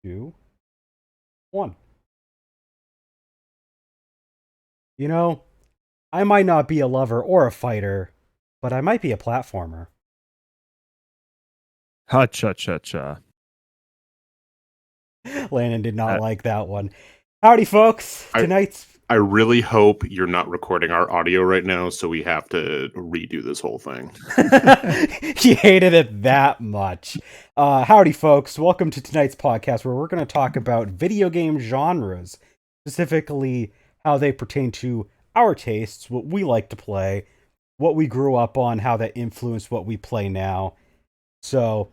2, 1. You know, I might not be a lover or a fighter, but I might be a platformer. Ha cha cha cha. Landon did not like that one. Howdy, folks. I Tonight's. I really hope you're not recording our audio right now, so we have to redo this whole thing. He hated it that much. Howdy, folks. Welcome to tonight's podcast where we're going to talk about video game genres, specifically how they pertain to our tastes, what we like to play, what we grew up on, how that influenced what we play now. So,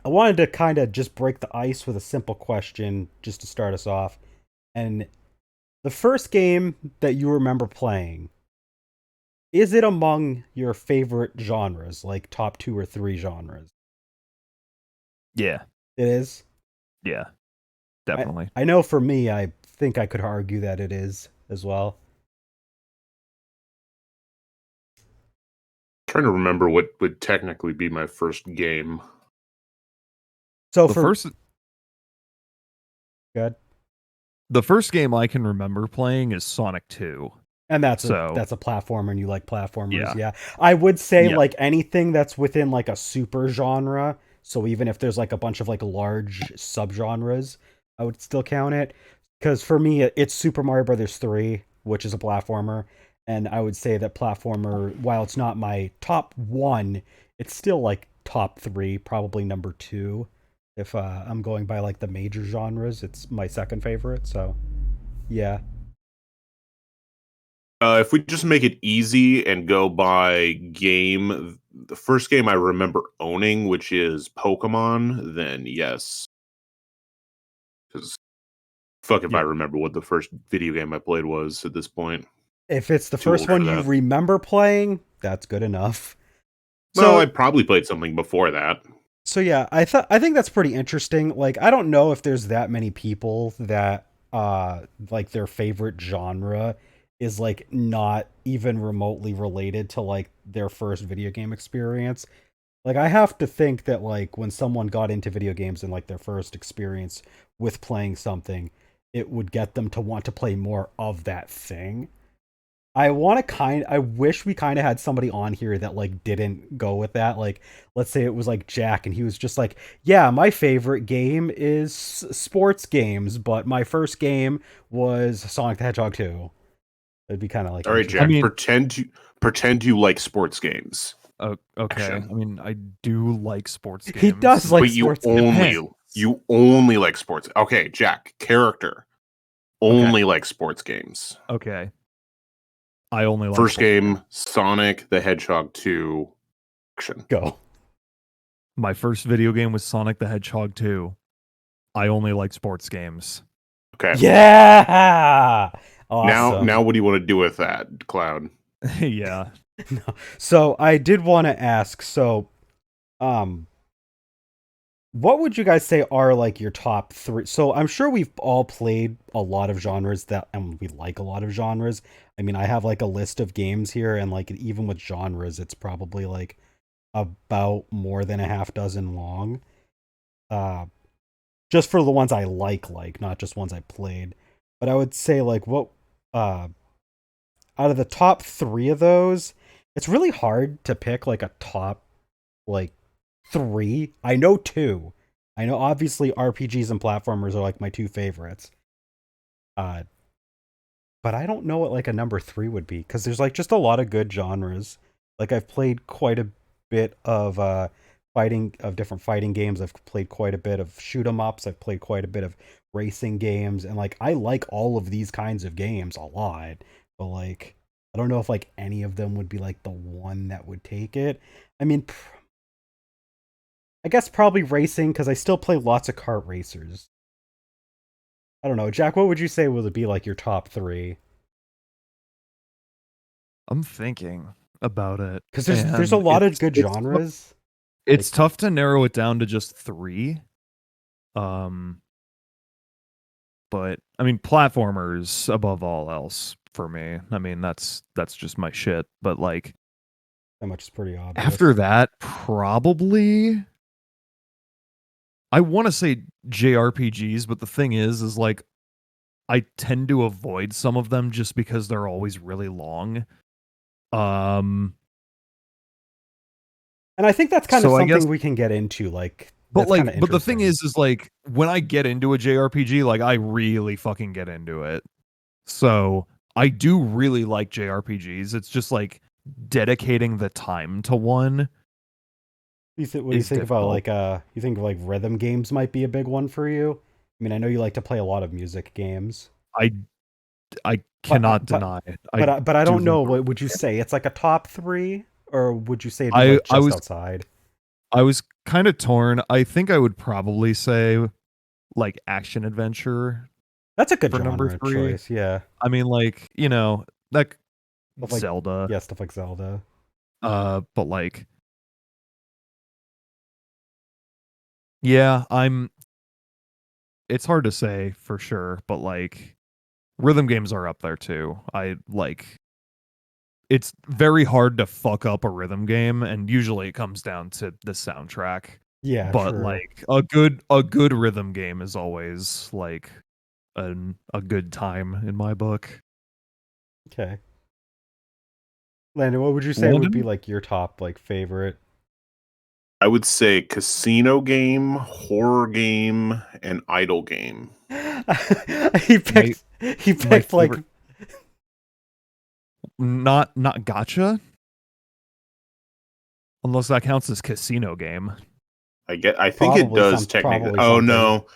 I wanted to kind of just break the ice with a simple question just to start us off. And the first game that you remember playing, is it among your favorite genres, like top 2 or 3 genres? Yeah. It is? Yeah. Definitely. I know for me, I think I could argue that it is as well. Trying to remember what would technically be my first game. So the for first good. the first game I can remember playing is Sonic 2. And that's So- a platformer and you like platformers, Yeah. yeah. I would say Yeah. like anything that's within like a super genre, so even if there's like a bunch of like large subgenres, I would still count it. Because for me, it's Super Mario Brothers 3, which is a platformer, and I would say that platformer, while it's not my top 1, it's still like top 3, probably number 2. If I'm going by like the major genres, it's my second favorite, so yeah. If we just make it easy and go by game, the first game I remember owning, which is Pokemon, then yes. Because fuck if I Yeah. remember what the first video game I played was at this point. If it's the Too first old for one you that. remember playing, that's good enough. Well, So, I probably played something before that. so yeah, I think that's pretty interesting. Like, I don't know if there's that many people that like their favorite genre is like not even remotely related to like their first video game experience. Like, I have to think that like when someone got into video games and like their first experience with playing something, it would get them to want to play more of that thing. I wish we kind of had somebody on here that like didn't go with that. Like, let's say it was like Jack and he was just like, yeah, my favorite game is sports games, but my first game was Sonic the Hedgehog 2. It'd be kind of like, All right, interesting. Jack, I mean- pretend you like sports games. Okay. Action. I mean, I do like sports games. He does like But you sports games. only like sports. Okay, Jack, character. Only like sports games. Okay. I only like First sports game, games. Sonic the Hedgehog 2 action. Go. My first video game was Sonic the Hedgehog 2. I only like sports games. Okay. Yeah. Awesome. Now what do you want to do with that, Cloud? Yeah. No. So I did want to ask, so what would you guys say are like your top 3? So I'm sure we've all played a lot of genres and we like a lot of genres. I mean, I have like a list of games here, and like even with genres, it's probably like about more than a half dozen long. Just for the ones I like, not just ones I played. But I would say like what out of the top 3 of those, it's really hard to pick like a top like 3. I know 2. I know obviously RPGs and platformers are like my 2 favorites. But I don't know what like a number 3 would be, because there's like just a lot of good genres. Like I've played quite a bit of different fighting games. I've played quite a bit of shoot 'em ups. I've played quite a bit of racing games, and like I like all of these kinds of games a lot. But like I don't know if like any of them would be like the one that would take it. I mean, I guess probably racing, because I still play lots of kart racers. I don't know, Jack. What would you say would be like your top 3? I'm thinking about it. Because there's a lot of good it's genres. It's tough to narrow it down to just 3. But I mean, platformers above all else for me. I mean, that's just my shit. But like That much is pretty obvious. after that, probably I want to say JRPGs, but the thing is like I tend to avoid some of them just because they're always really long. And I think that's kind of So I something guess, we can get into. Like, but that's kind like, of but the thing interesting. is like when I get into a JRPG, like I really fucking get into it. So I do really like JRPGs. It's just like dedicating the time to one What do you is think about difficult. like you think like rhythm games might be a big one for you? I mean, I know you like to play a lot of music games, I I but cannot deny it. I but I do don't love know. a What would you say? It's like a top three, or would you say it'd be I like I just was outside? I was kind of torn. I think I would probably say like action adventure That's a good for number genre 3. choice. Yeah, I mean, like, like stuff like Zelda, yeah, stuff like Zelda. but like, yeah, it's hard to say for sure, but like rhythm games are up there too. I like it's very hard to fuck up a rhythm game, and usually it comes down to the soundtrack. Yeah, But true. like a good rhythm game is always like a good time in my book. Okay, Landon, what would you say would be London? like your top like favorite? I would say casino game, horror game, and idle game. he My my picked like favorite, not gotcha, unless that counts as casino game. I think it does technically. probably Oh something. no, No.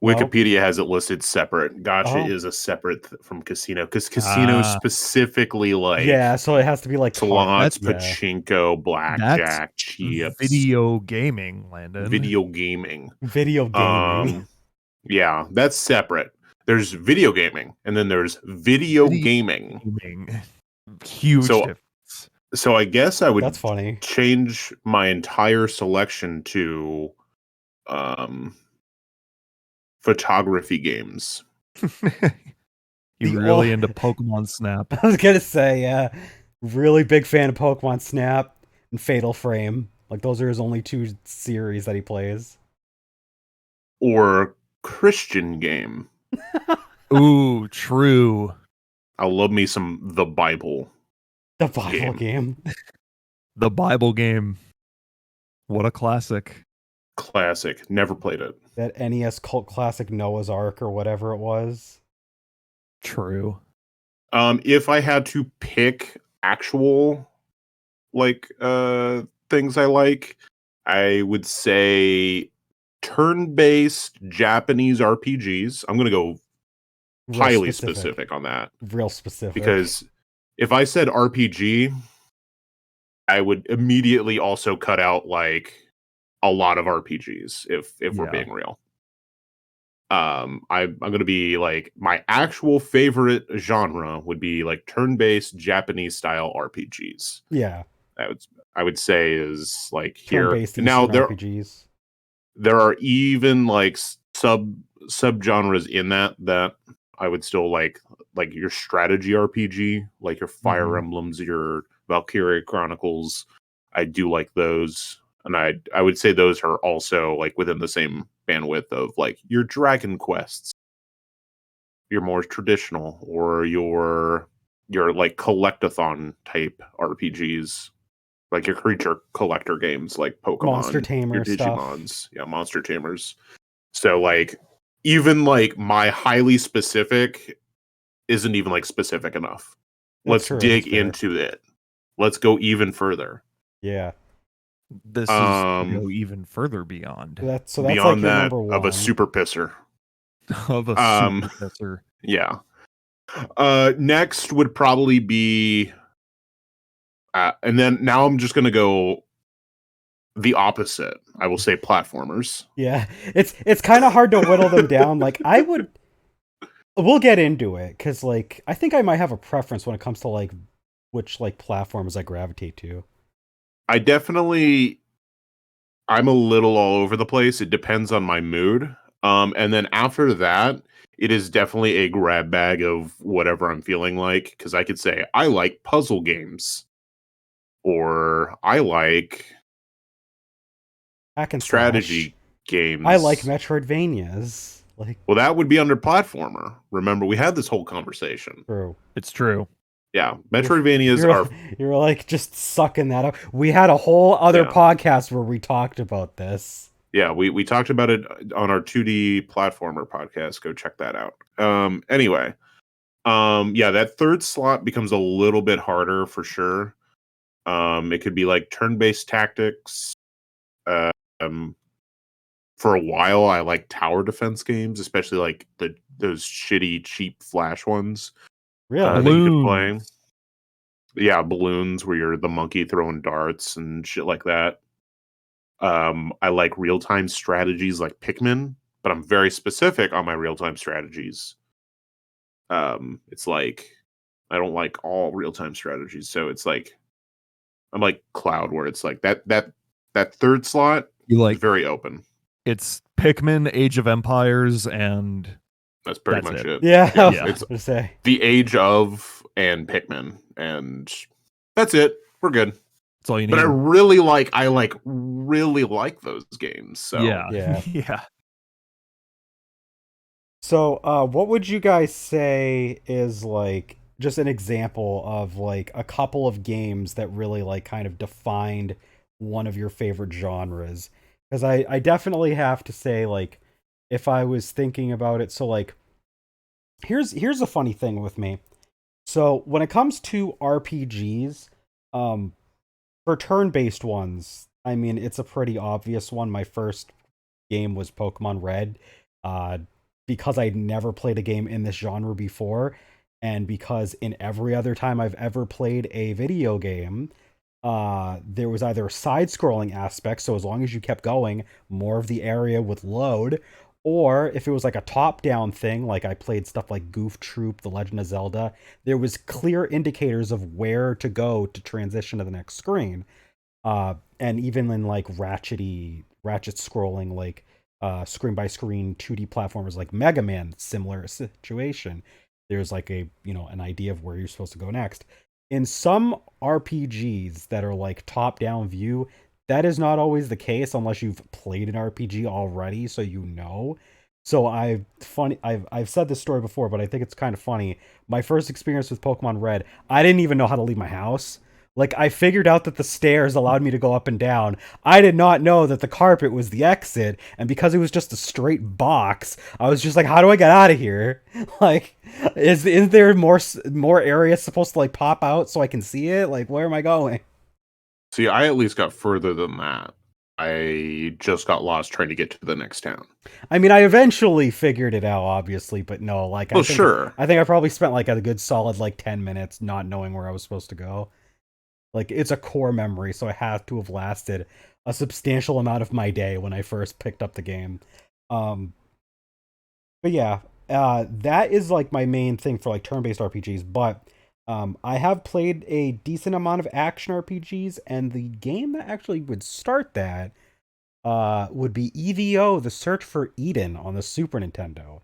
Wikipedia has it listed separate. Gotcha Oh, is a separate from casino because casino Ah, specifically yeah. like So it has to be like card. slots, that's Yeah, pachinko, that's blackjack, chips, video gaming, Landon. video gaming. video gaming. Um, yeah, that's separate. There's video gaming, and then there's video Video gaming. gaming, huge So, difference. so I guess I That's would funny. change my entire selection to um, photography games. You The oh, really into Pokemon Snap? I was gonna say, yeah, really big fan of Pokemon Snap and Fatal Frame. Like those are his only two series that he plays. Or Christian game. Ooh, true. I love me some The Bible The Bible game. game. The Bible game. What a classic. Classic. Never played it. That NES cult classic Noah's Ark or whatever it was. True. If I had to pick actual like things I like, I would say turn-based Japanese RPGs. I'm gonna go Real highly specific. specific on that Real specific. because if I said RPG, I would immediately also cut out like a lot of RPGs if we're Yeah. being real. I'm gonna be like my actual favorite genre would be like turn-based Japanese style RPGs. Yeah. I would I would say is like here Turn-based now Eastern RPGs. there are even like subgenres in that I would still like your strategy RPG, like your Fire Mhm. Emblems, your Valkyria Chronicles. I do like those, and I would say those are also like within the same bandwidth of like your Dragon Quests, your more traditional, or your like collectathon type RPGs, like your creature collector games like Monster Pokemon, your Tamer stuff. Digimons, yeah, Monster Tamers. So like even like my highly specific isn't even like specific enough. That's Let's true. That's dig fair. into it. Let's go even further. Yeah. This is to Um go even further beyond That's like Beyond your that number of a one. super pisser. of a Um super pisser. yeah. Next would probably be and then now I'm just going to go the opposite. I will say platformers. Yeah. It's kind of hard to whittle them down. Like I would we'll get into it cuz like I think I might have a preference when it comes to like which like platforms I gravitate to. I definitely I'm a little all over the place. It depends on my mood. And then after that, it is definitely a grab bag of whatever I'm feeling like. Because I could say I like puzzle games, or I like Hack and slash. strategy games. I like Metroidvanias. Like, Well, that would be under platformer. Remember, we had this whole conversation. true. It's true. Yeah, Metroidvanias are. You're like just sucking that up. We had a whole other Yeah. podcast where we talked about this. Yeah, we talked about it on our 2D platformer podcast. Go check that out. Anyway, yeah, that third slot becomes a little bit harder for sure. It could be like turn-based tactics. Um, for a while, I like tower defense games, especially like those shitty, cheap flash ones Really? that you could play. Balloons. Yeah, balloons where you're the monkey throwing darts and shit like that. I like real-time strategies like Pikmin, but I'm very specific on my real-time strategies. It's like I don't like all real-time strategies, so it's like I'm like Cloud, where it's like that third slot You is like very open. it's Pikmin, Age of Empires, and That's pretty That's much it. it. Yeah, I was Yeah. It's gonna say. the Age of and Pikmin, and that's it. We're good. that's all you need. But I really like those games. So yeah. Yeah. Yeah. So, what would you guys say is like just an example of like a couple of games that really like kind of defined one of your favorite genres? Because I definitely have to say, like, if I was thinking about it, so like here's a funny thing with me. So when it comes to RPGs, for turn-based ones, I mean it's a pretty obvious one. My first game was Pokemon Red. Because I'd never played a game in this genre before, and because in every other time I've ever played a video game, there was either a side-scrolling aspect, so as long as you kept going, more of the area would load, or if it was like a top-down thing, like I played stuff like Goof Troop, The Legend of Zelda, there was clear indicators of where to go to transition to the next screen. And even in like ratchet scrolling, like screen by screen 2D platformers like Mega Man, similar situation. There's like an idea of where you're supposed to go next. In some RPGs that are like top down view, that is not always the case unless you've played an RPG already, so you know. So I've said this story before, but I think it's kind of funny. My first experience with Pokemon Red, I didn't even know how to leave my house. Like, I figured out that the stairs allowed me to go up and down. I did not know that the carpet was the exit, and because it was just a straight box, I was just like, how do I get out of here? Like, is there more areas supposed to like pop out so I can see it? Like, where am I going? see, I at least got further than that. I just got lost trying to get to the next town. I mean, I eventually figured it out, obviously, but no, like, Well, sure. I think I probably spent like a good solid like 10 minutes not knowing where I was supposed to go. Like, it's a core memory, so it has to have lasted a substantial amount of my day when I first picked up the game. Um, but yeah, that is like my main thing for like turn-based RPGs. But I have played a decent amount of action RPGs, and the game that actually would start that would be EVO: The Search for Eden on the Super Nintendo.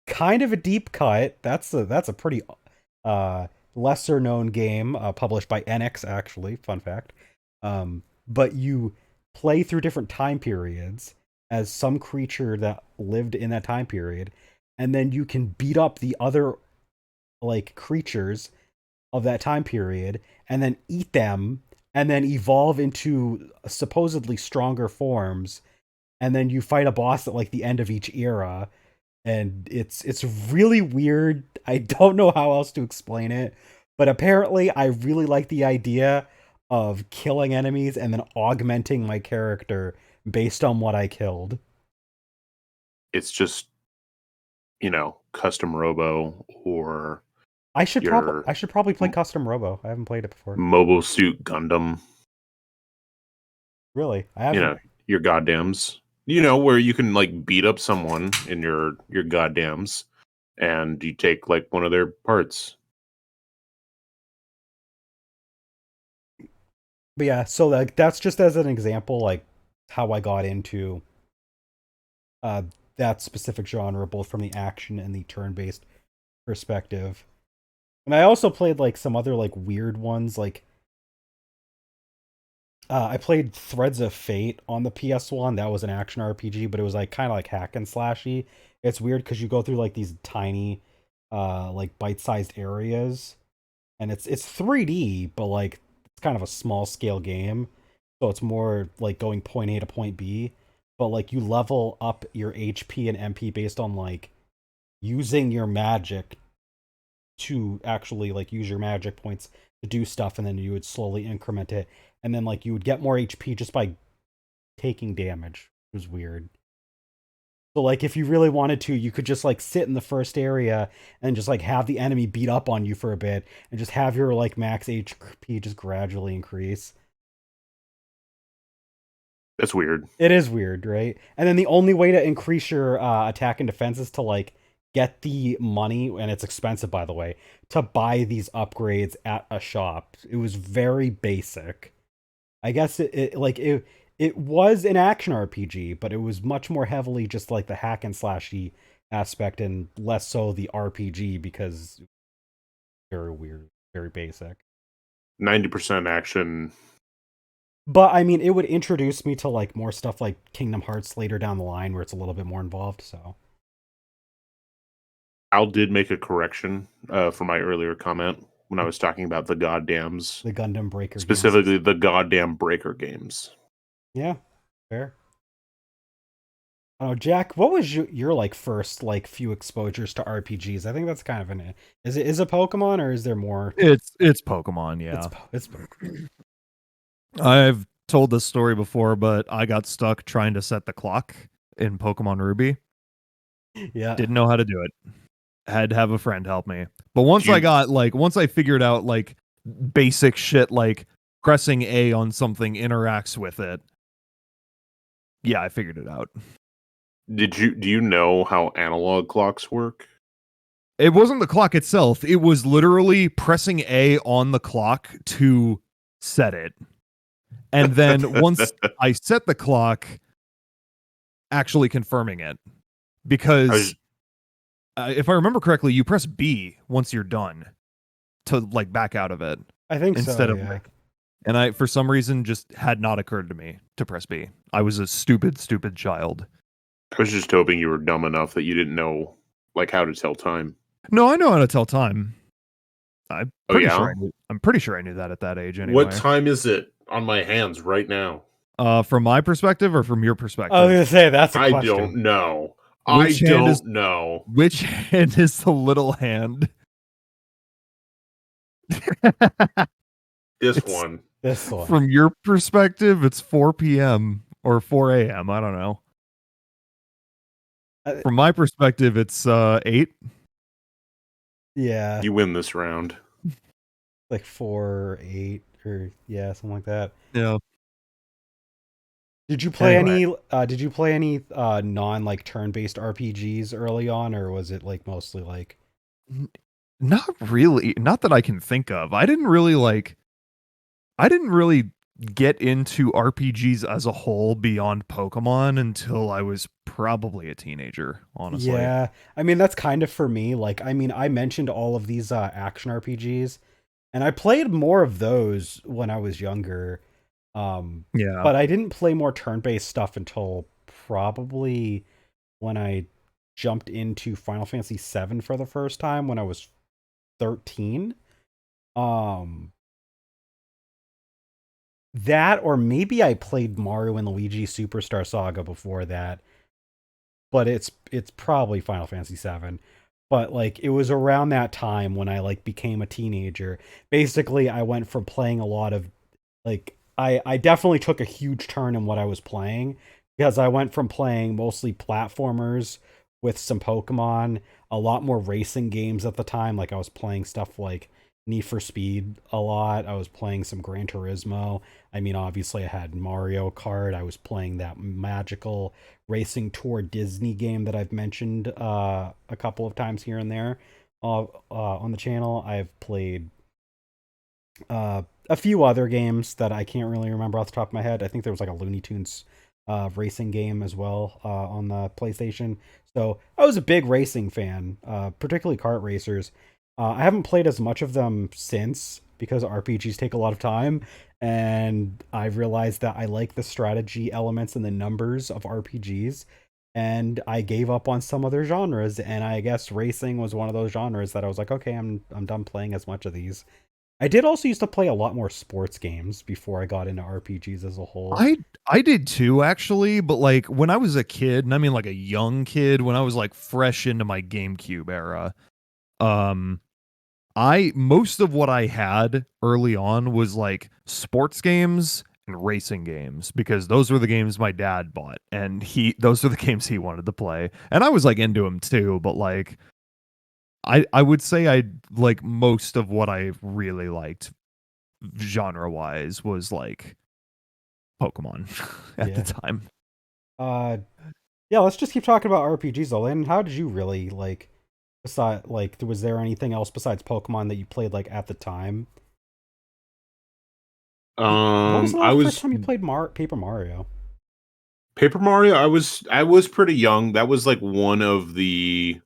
Kind of a deep cut. That's a pretty lesser known game, published by NX, actually, fun fact. But you play through different time periods as some creature that lived in that time period, and then you can beat up the other like creatures of that time period and then eat them and then evolve into supposedly stronger forms, and then you fight a boss at like the end of each era, and it's really weird. I don't know how else to explain it, but apparently I really like the idea of killing enemies and then augmenting my character based on what I killed. It's just, custom robo or I should your probably play Custom Robo. I haven't played it before. Mobile Suit Gundam, Really, I haven't. your goddams. Where you can like beat up someone in your goddams and you take like one of their parts. But yeah, so like that's just as an example, like how I got into uh that specific genre, both from the action and the turn-based perspective. And I also played like some other like weird ones, like I played Threads of Fate on the PS1. That was an action RPG, but it was like kind of like hack and slashy. It's weird because you go through like these tiny, like bite-sized areas, and it's 3D, but like it's kind of a small scale game, so it's more like going point A to point B. But like you level up your HP and MP based on like using your magic to actually like use your magic points to do stuff, and then you would slowly increment it, and then like you would get more HP just by taking damage. It was weird. So like if you really wanted to, you could just like sit in the first area and just like have the enemy beat up on you for a bit and just have your like max HP just gradually increase. That's weird. It is weird, right? And then the only way to increase your attack and defense is to like get the money, and it's expensive by the way, to buy these upgrades at a shop. It was very basic. I guess it was an action RPG, but it was much more heavily just like the hack and slashy aspect and less so the RPG because very weird, very basic. 90% action. But I mean, it would introduce me to like more stuff like Kingdom Hearts later down the line where it's a little bit more involved, so Al did make a correction for my earlier comment when I was talking about the goddams. the Gundam Breaker Specifically, games. the goddamn Breaker games. Yeah, fair. Oh, Jack, what was your like first like few exposures to RPGs? I think that's kind of an is it Pokemon or is there more? It's Pokemon, yeah. It's Pokemon. I've told this story before, but I got stuck trying to set the clock in Pokemon Ruby. Yeah. Didn't know how to do it. Had to have a friend help me. But once I figured out like basic shit like pressing A on something interacts with it. Yeah, I figured it out. Do you know how analog clocks work? It wasn't the clock itself. It was literally pressing A on the clock to set it. And then once I set the clock, actually confirming it. Because if I remember correctly, you press B once you're done to like back out of it. I think instead so, of yeah. like, and I for some reason just had not occurred to me to press B. I was a stupid child. I was just hoping you were dumb enough that you didn't know like how to tell time. No, I know how to tell time. I'm pretty yeah? sure I'm pretty sure I knew that at that age anyway. What time is it on my hands right now? From my perspective or from your perspective? I was gonna say that's a question. I don't know. Which I don't know. Which hand is the little hand? This one. This one. From your perspective, it's 4 p.m. or 4 a.m. I don't know. From my perspective, it's 8. Yeah. You win this round. Like 4, 8, or yeah, something like that. Yeah. Did you play any non like turn-based RPGs early on, or was it like mostly like Not really. Not that I can think of. I didn't really get into RPGs as a whole beyond Pokemon until I was probably a teenager, honestly. Yeah. I mean, that's kind of for me. Like, I mean, I mentioned all of these action RPGs, and I played more of those when I was younger. Yeah. But I didn't play more turn-based stuff until probably when I jumped into Final Fantasy VII for the first time when I was 13. That, or maybe I played Mario and Luigi Superstar Saga before that, but it's probably Final Fantasy VII. But like it was around that time when I like became a teenager. Basically, I went from playing a lot of like I definitely took a huge turn in what I was playing, because I went from playing mostly platformers with some Pokemon, a lot more racing games at the time. Like I was playing stuff like Need for Speed a lot. I was playing some Gran Turismo. I mean, obviously I had Mario Kart. I was playing that magical racing tour Disney game that I've mentioned a couple of times here and there on the channel. I've played a few other games that I can't really remember off the top of my head. I think there was like a Looney Tunes racing game as well on the PlayStation. So I was a big racing fan, particularly kart racers. I haven't played as much of them since because RPGs take a lot of time, and I've realized that I like the strategy elements and the numbers of RPGs, and I gave up on some other genres, and I guess racing was one of those genres that I was like, okay, I'm done playing as much of these. I did also used to play a lot more sports games before I got into RPGs as a whole. I did too, actually, but like when I was a kid, and I mean like a young kid, when I was like fresh into my GameCube era, um, I most of what I had early on was like sports games and racing games because those were the games my dad bought, and he those are the games he wanted to play, and I was like into them too, but like I would say I like most of what I really liked genre wise was like Pokemon at the Yeah. time. Uh, yeah. Let's just keep talking about RPGs though. And how did you really like? Beside, like, was there anything else besides Pokemon that you played like at the time? What was the I first was time you played Paper Mario? Paper Mario. I was pretty young. That was like one of the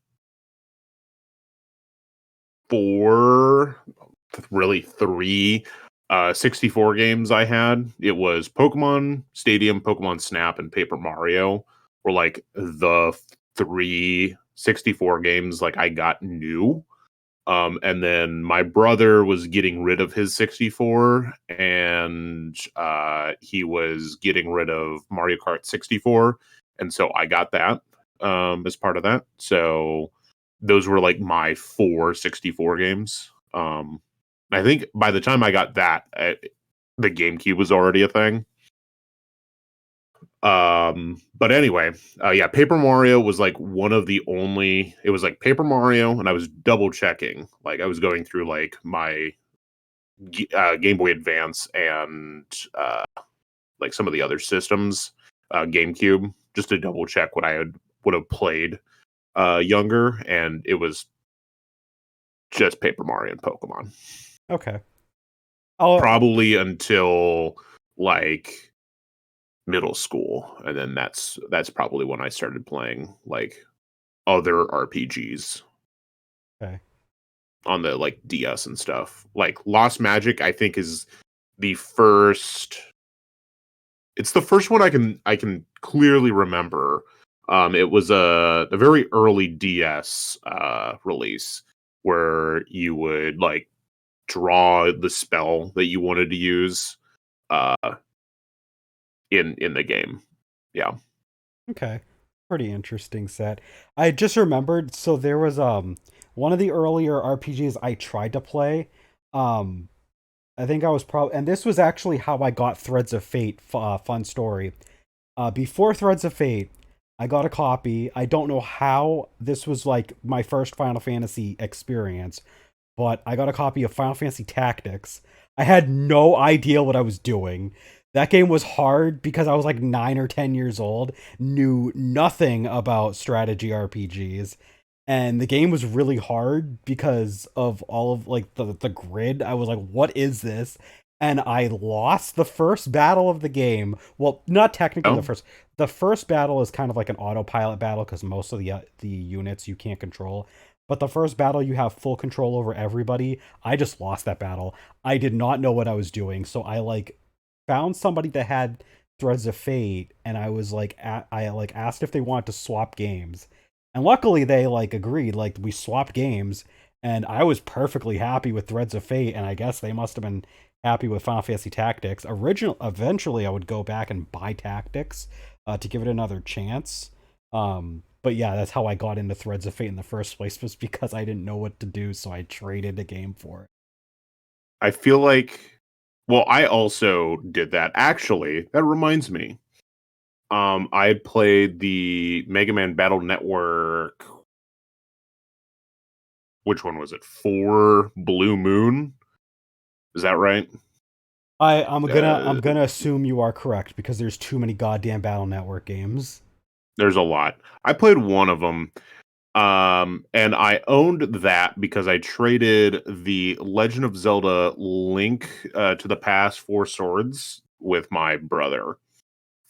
four, really three 64 games I had. It was Pokemon Stadium, Pokemon Snap, and Paper Mario were like the three 64 games like I got new. And then my brother was getting rid of his 64, and he was getting rid of Mario Kart 64, and so I got that as part of that. So those were like my four 64 games. I think by the time I got that, the GameCube was already a thing. But anyway, yeah, Paper Mario was like one of the only. It was like Paper Mario, and I was double checking. Like I was going through like my Game Boy Advance and like some of the other systems, GameCube, just to double check what I would have played younger, and it was just Paper Mario and Pokemon. Okay. Oh, Probably until like middle school, and then that's probably when I started playing like other RPGs okay. on the like DS and stuff. Like Lost Magic, I think is the first. It's the first one I can clearly remember. It was a very early DS release where you would like draw the spell that you wanted to use uh, in the game. Yeah. Okay. Pretty interesting set. I just remembered, so there was one of the earlier RPGs I tried to play. Um I think I was probably, and this was actually how I got Threads of Fate. Fun story. Before Threads of Fate, I got a copy. I don't know how this was like my first Final Fantasy experience, but I got a copy of Final Fantasy Tactics. I had no idea what I was doing. That game was hard because I was like 9 or 10 years old, knew nothing about strategy RPGs. And the game was really hard because of all of like the grid. I was like, what is this? And I lost the first battle of the game. Well, not technically the Oh, first. The first battle is kind of like an autopilot battle because most of the units you can't control. But the first battle, you have full control over everybody. I just lost that battle. I did not know what I was doing, so I like found somebody that had Threads of Fate, and I was like, I like asked if they wanted to swap games, and luckily they like agreed. Like we swapped games, and I was perfectly happy with Threads of Fate, and I guess they must have been happy with Final Fantasy Tactics. Eventually, I would go back and buy Tactics to give it another chance. But yeah, that's how I got into Threads of Fate in the first place, was because I didn't know what to do, so I traded a game for it. I feel like. Well, I also did that. Actually, that reminds me. I had played the Mega Man Battle Network. Which one was it? For Blue Moon. Is that right? I'm Uh, gonna assume you are correct because there's too many goddamn Battle Network games. there's a lot. I played one of them. And I owned that because I traded the Legend of Zelda Link to the Past Four Swords with my brother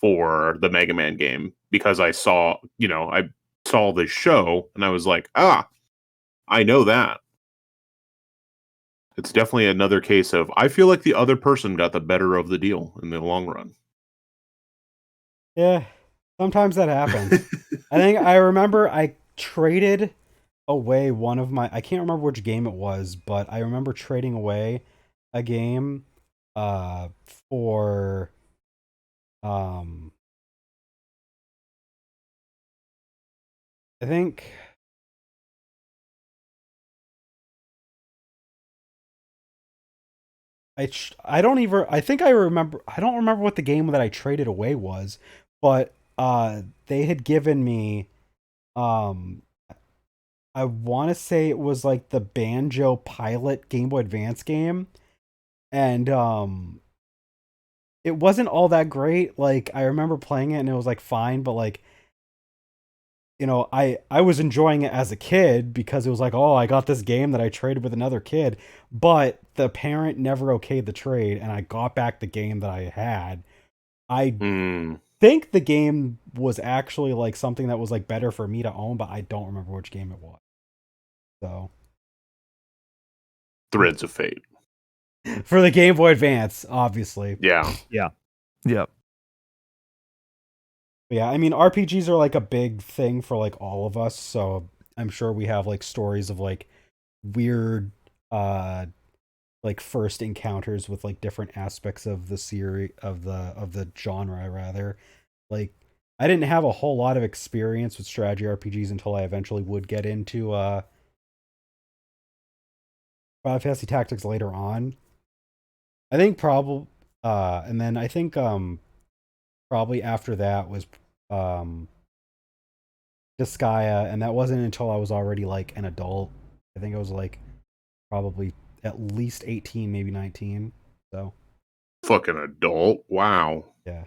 for the Mega Man game because I saw the show and I was like, I know that. It's definitely another case of I feel like the other person got the better of the deal in the long run. Yeah, sometimes that happens. I think I remember I traded away one of my, I can't remember which game it was, but I remember trading away a game uh for um I think I don't even, I think I remember, I don't remember what the game that I traded away was, but they had given me um I want to say it was like the Banjo Pilot Game Boy Advance game, and it wasn't all that great. Like I remember playing it and it was like fine, but like, you know, I was enjoying it as a kid because it was like, oh, I got this game that I traded with another kid, but the parent never okayed the trade and I got back the game that I had. I Hmm. think the game was actually like something that was like better for me to own, but I don't remember which game it was. So, Threads of fate. for the Game Boy Advance, obviously. Yeah. Yeah. Yep. But yeah, I mean RPGs are like a big thing for like all of us, so I'm sure we have like stories of like weird like first encounters with like different aspects of the series of the genre rather. Like I didn't have a whole lot of experience with strategy RPGs until I eventually would get into Final Fantasy Tactics later on. I think probably and then I think probably after that was um Disgaea, and that wasn't until I was already like an adult. I think I was like probably at least 18, maybe 19. So, Fucking adult. Wow. yeah.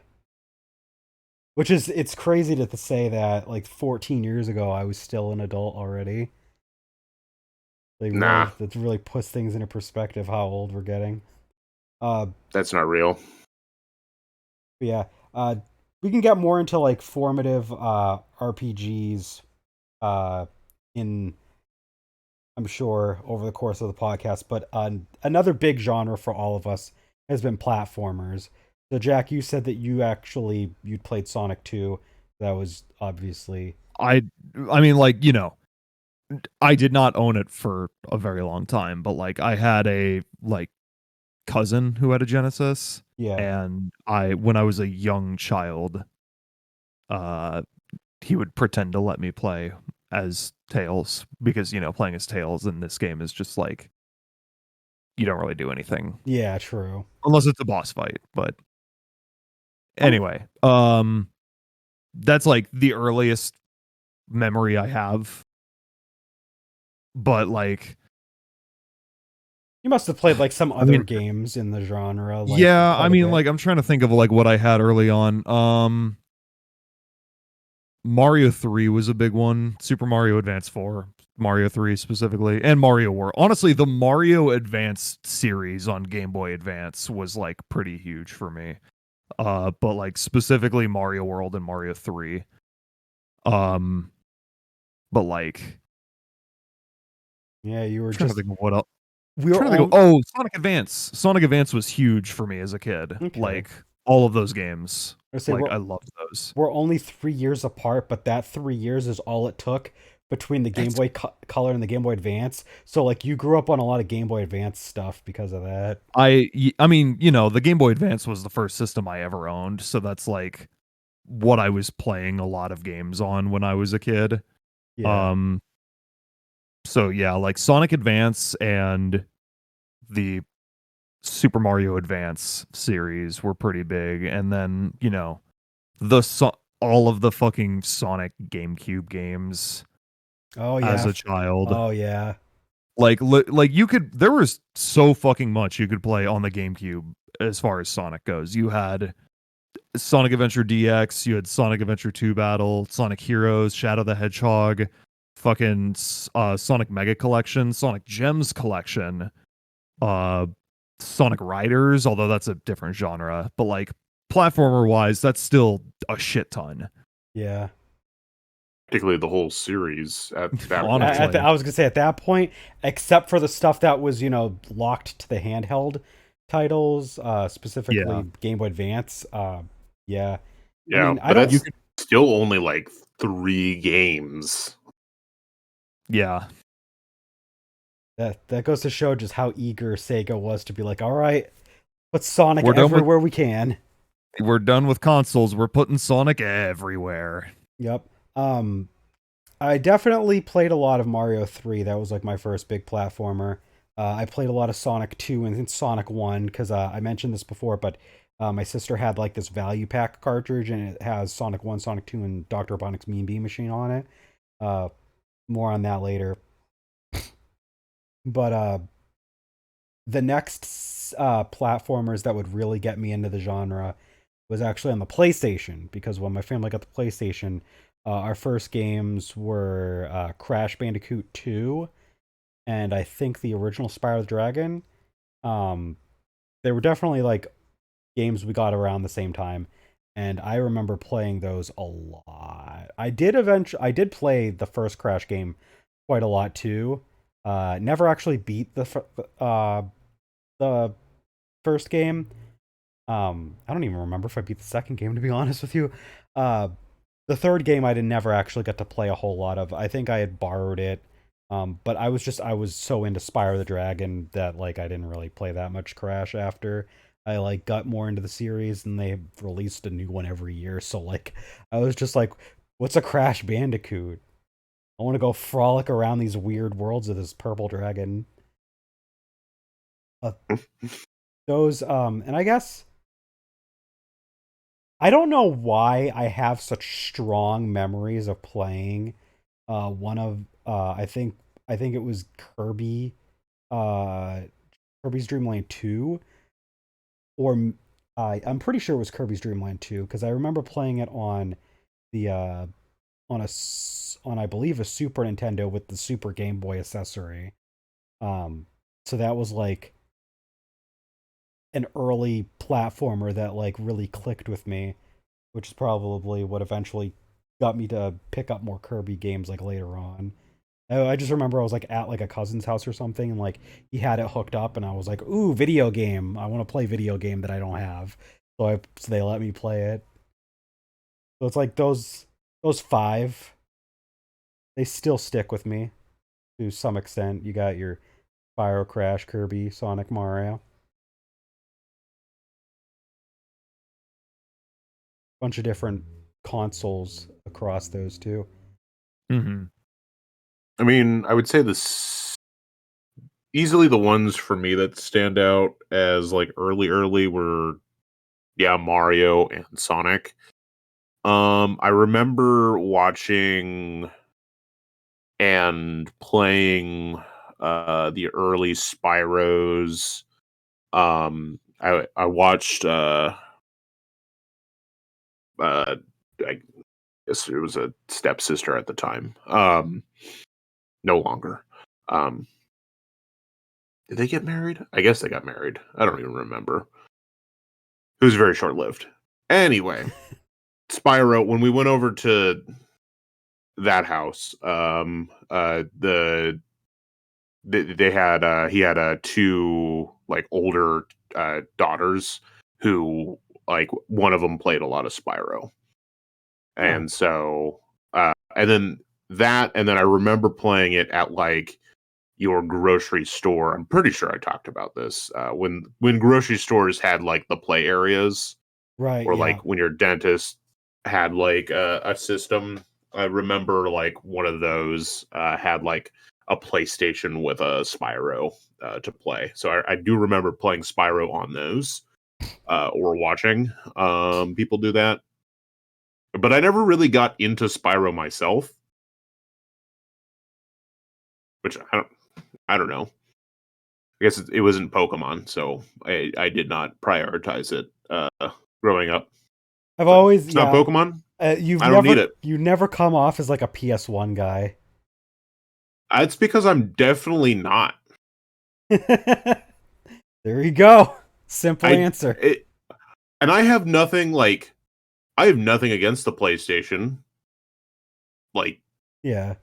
Which is, it's crazy to say that like 14 years ago I was still an adult already. Like Nah, really, that really puts things into perspective how old we're getting. Uh that's not real. but yeah, we can get more into like formative RPGs in, I'm sure, over the course of the podcast. But another big genre for all of us has been platformers. So, Jack, you said that you'd played Sonic 2. That was obviously, I I mean, like, I did not own it for a very long time, but like I had a like cousin who had a Genesis, yeah, and I when I was a young child, uh he would pretend to let me play as Tails because playing as Tails in this game is just like you don't really do anything yeah, true. unless it's a boss fight. But Um, anyway, that's like the earliest memory I have. But like, you must have played like some I other mean, games in the genre, like yeah, I quite a mean, bit. like I'm trying to think of like what I had early on. Mario 3 was a big one. Super Mario Advance 4, Mario 3 specifically, and Mario World. Honestly, the Mario Advance series on Game Boy Advance was like pretty huge for me. But like specifically Mario World and Mario 3. Um, but like Yeah, you were trying to just, think of what else. we were Trying to think of, on, oh, Sonic Advance. Sonic Advance was huge for me as a kid. okay. Like all of those games. I say Like I loved those. we're only 3 years apart, but that 3 years is all it took between the Game It's Boy Color and the Game Boy Advance. So like you grew up on a lot of Game Boy Advance stuff because of that. I mean, the Game Boy Advance was the first system I ever owned, so that's like what I was playing a lot of games on when I was a kid. Yeah. Um so yeah, like Sonic Advance and the Super Mario Advance series were pretty big, and then, all of the fucking Sonic GameCube games Oh as yeah. a child. Oh yeah. Like you could there was so fucking much you could play on the GameCube as far as Sonic goes. You had Sonic Adventure DX, you had Sonic Adventure 2 Battle, Sonic Heroes, Shadow the Hedgehog, fucking Sonic Mega Collection, Sonic Gems Collection, uh Sonic Riders, although that's a different genre, but like platformer wise, that's still a shit ton. Yeah. Practically the whole series at that Honestly. point. I was gonna say at that point, except for the stuff that was locked to the handheld titles, specifically Yeah. Game Boy Advance. Yeah, I Yeah, mean, I but don't. that's still only like 3 games. Yeah. That goes to show just how eager Sega was to be like, all right, put Sonic We're done with everywhere we can. we're done with consoles. We're putting Sonic everywhere. Yep. I definitely played a lot of Mario 3. That was like my first big platformer. I played a lot of Sonic 2 and Sonic 1 because I mentioned this before, but my sister had like this value pack cartridge and it has Sonic 1, Sonic 2, and Dr. Robotnik's Mean Bean Machine on it. Uh, More on that later. But the next platformers that would really get me into the genre was actually on the PlayStation, because when my family got the PlayStation, our first games were Crash Bandicoot 2 and I think the original Spyro the Dragon. Um, they were definitely like games we got around the same time, and I remember playing those a lot. I did play the first Crash game quite a lot too. Never actually beat the first game. I don't even remember if I beat the second game, to be honest with you. Uh, the third game I did never actually get to play a whole lot of. I think I had borrowed it. But I was so into Spyro the Dragon that like I didn't really play that much Crash after. I like got more into the series and they released a new one every year. So like I was just like, what's a Crash Bandicoot? I want to go frolic around these weird worlds of this purple dragon. Uh, those and I guess I don't know why I have such strong memories of playing one of I think it was uh Kirby's Dream Land 2 or I'm pretty sure it was Kirby's Dream Land 2 because I remember playing it on the on I believe a Super Nintendo with the Super Game Boy accessory. So that was like an early platformer that like really clicked with me, which is probably what eventually got me to pick up more Kirby games like later on. I just remember I was like at like a cousin's house or something, and like he had it hooked up, and I was like, "Ooh, video game! I want to play video game that I don't have." So they let me play it. So it's like those five, they still stick with me to some extent. You got your Spyro, Crash, Kirby, Sonic, Mario, bunch of different consoles across those two. Mm-hmm. I mean, I would say this easily the ones for me that stand out as like early were Mario and Sonic. I remember watching and playing the early Spyros. I watched uh I guess it was a stepsister at the time. No longer. Um did they get married? I guess they got married. I don't even remember. It was very short lived. Anyway, Spyro, when we went over to that house, they had he had two like older daughters who like one of them played a lot of Spyro, Oh, and so and then I remember playing it at like your grocery store. I'm pretty sure I talked about this when grocery stores had like the play areas, right, or yeah. like when your dentist had like a system. I remember like one of those had like a PlayStation with a Spyro to play. So I do remember playing Spyro on those or watching people do that. But I never really got into Spyro myself, which I don't know. I guess it wasn't Pokemon, so I did not prioritize it growing up. I've So always, it's not yeah. Pokemon. I don't need it. You never come off as like a PS1 guy. It's because I'm definitely not. There you go. Simple I answer. it, and I have nothing against the PlayStation, Like, Yeah.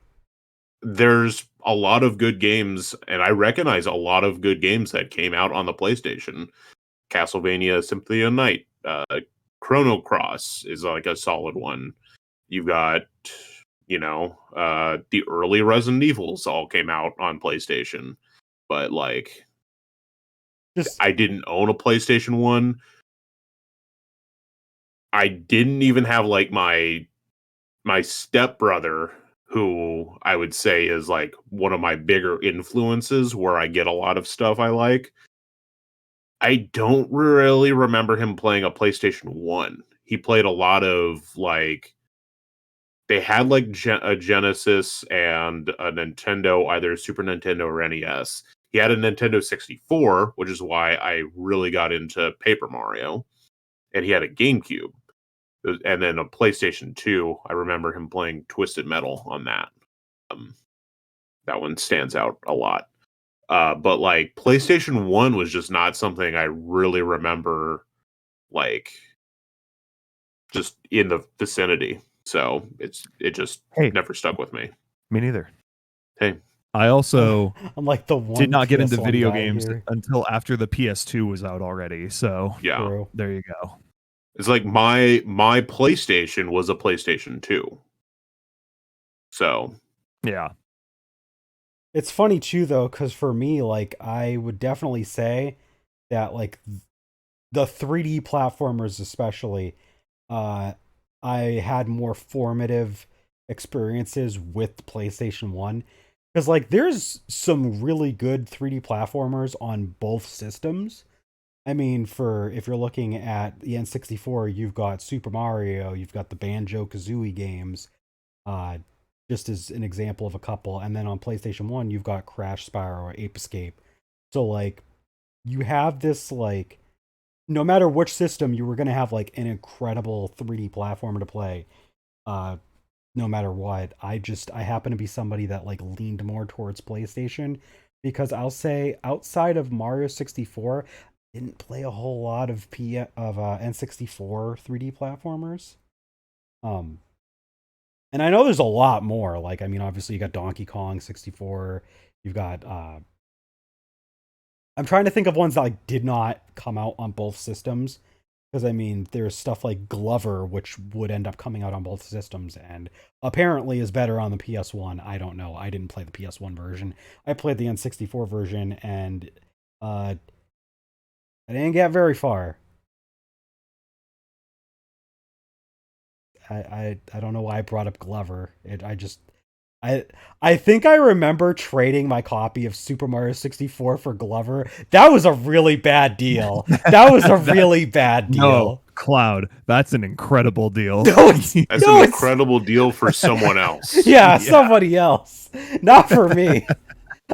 there's a lot of good games, and I recognize a lot of good games that came out on the PlayStation. Castlevania Symphony of Night, Chrono Cross is like a solid one. You've got, the early Resident Evils all came out on PlayStation, but like, Just I didn't own a PlayStation 1. I didn't even have like my stepbrother, who I would say is like one of my bigger influences where I get a lot of stuff I like. I don't really remember him playing a PlayStation 1. He played a lot of like, they had like a Genesis and a Nintendo, either Super Nintendo or NES. He had a Nintendo 64, which is why I really got into Paper Mario. And he had a GameCube. And then a PlayStation 2. I remember him playing Twisted Metal on that. That one stands out a lot. But like PlayStation 1 was just not something I really remember, like, just in the vicinity. So it just never stuck with me. Me neither. Hey, I also I'm like the one did not get into PS1 video guy games here. until after the PS2 was out already. So yeah. True. there you go. It's like my PlayStation was a PlayStation 2. So Yeah. It's funny too though, because for me, like I would definitely say that like the 3D platformers especially, I had more formative experiences with PlayStation 1. Because like there's some really good 3D platformers on both systems. I mean, for if you're looking at the N64, you've got Super Mario, you've got the Banjo-Kazooie games, uh, just as an example of a couple. And then on PlayStation 1, you've got Crash, Spyro, or Ape Escape. So like you have this like no matter which system, you were going to have like an incredible 3D platformer to play. No matter what. I happen to be somebody that like leaned more towards PlayStation because I'll say outside of Mario 64, didn't play a whole lot of N64 3D platformers. And I know there's a lot more. Like I mean, obviously you got Donkey Kong 64. You've got I'm trying to think of ones that like did not come out on both systems. Because, I mean, there's stuff like Glover, which would end up coming out on both systems, and apparently is better on the PS1. I don't know. I didn't play the PS1 version. I played the N64 version, and I didn't get very far. I don't know why I brought up Glover. I think I remember trading my copy of Super Mario 64 for Glover. That was a really bad deal. That was a really bad deal. No, Cloud, that's an incredible deal. that's an incredible deal for someone else. Yeah, somebody else. Not for me.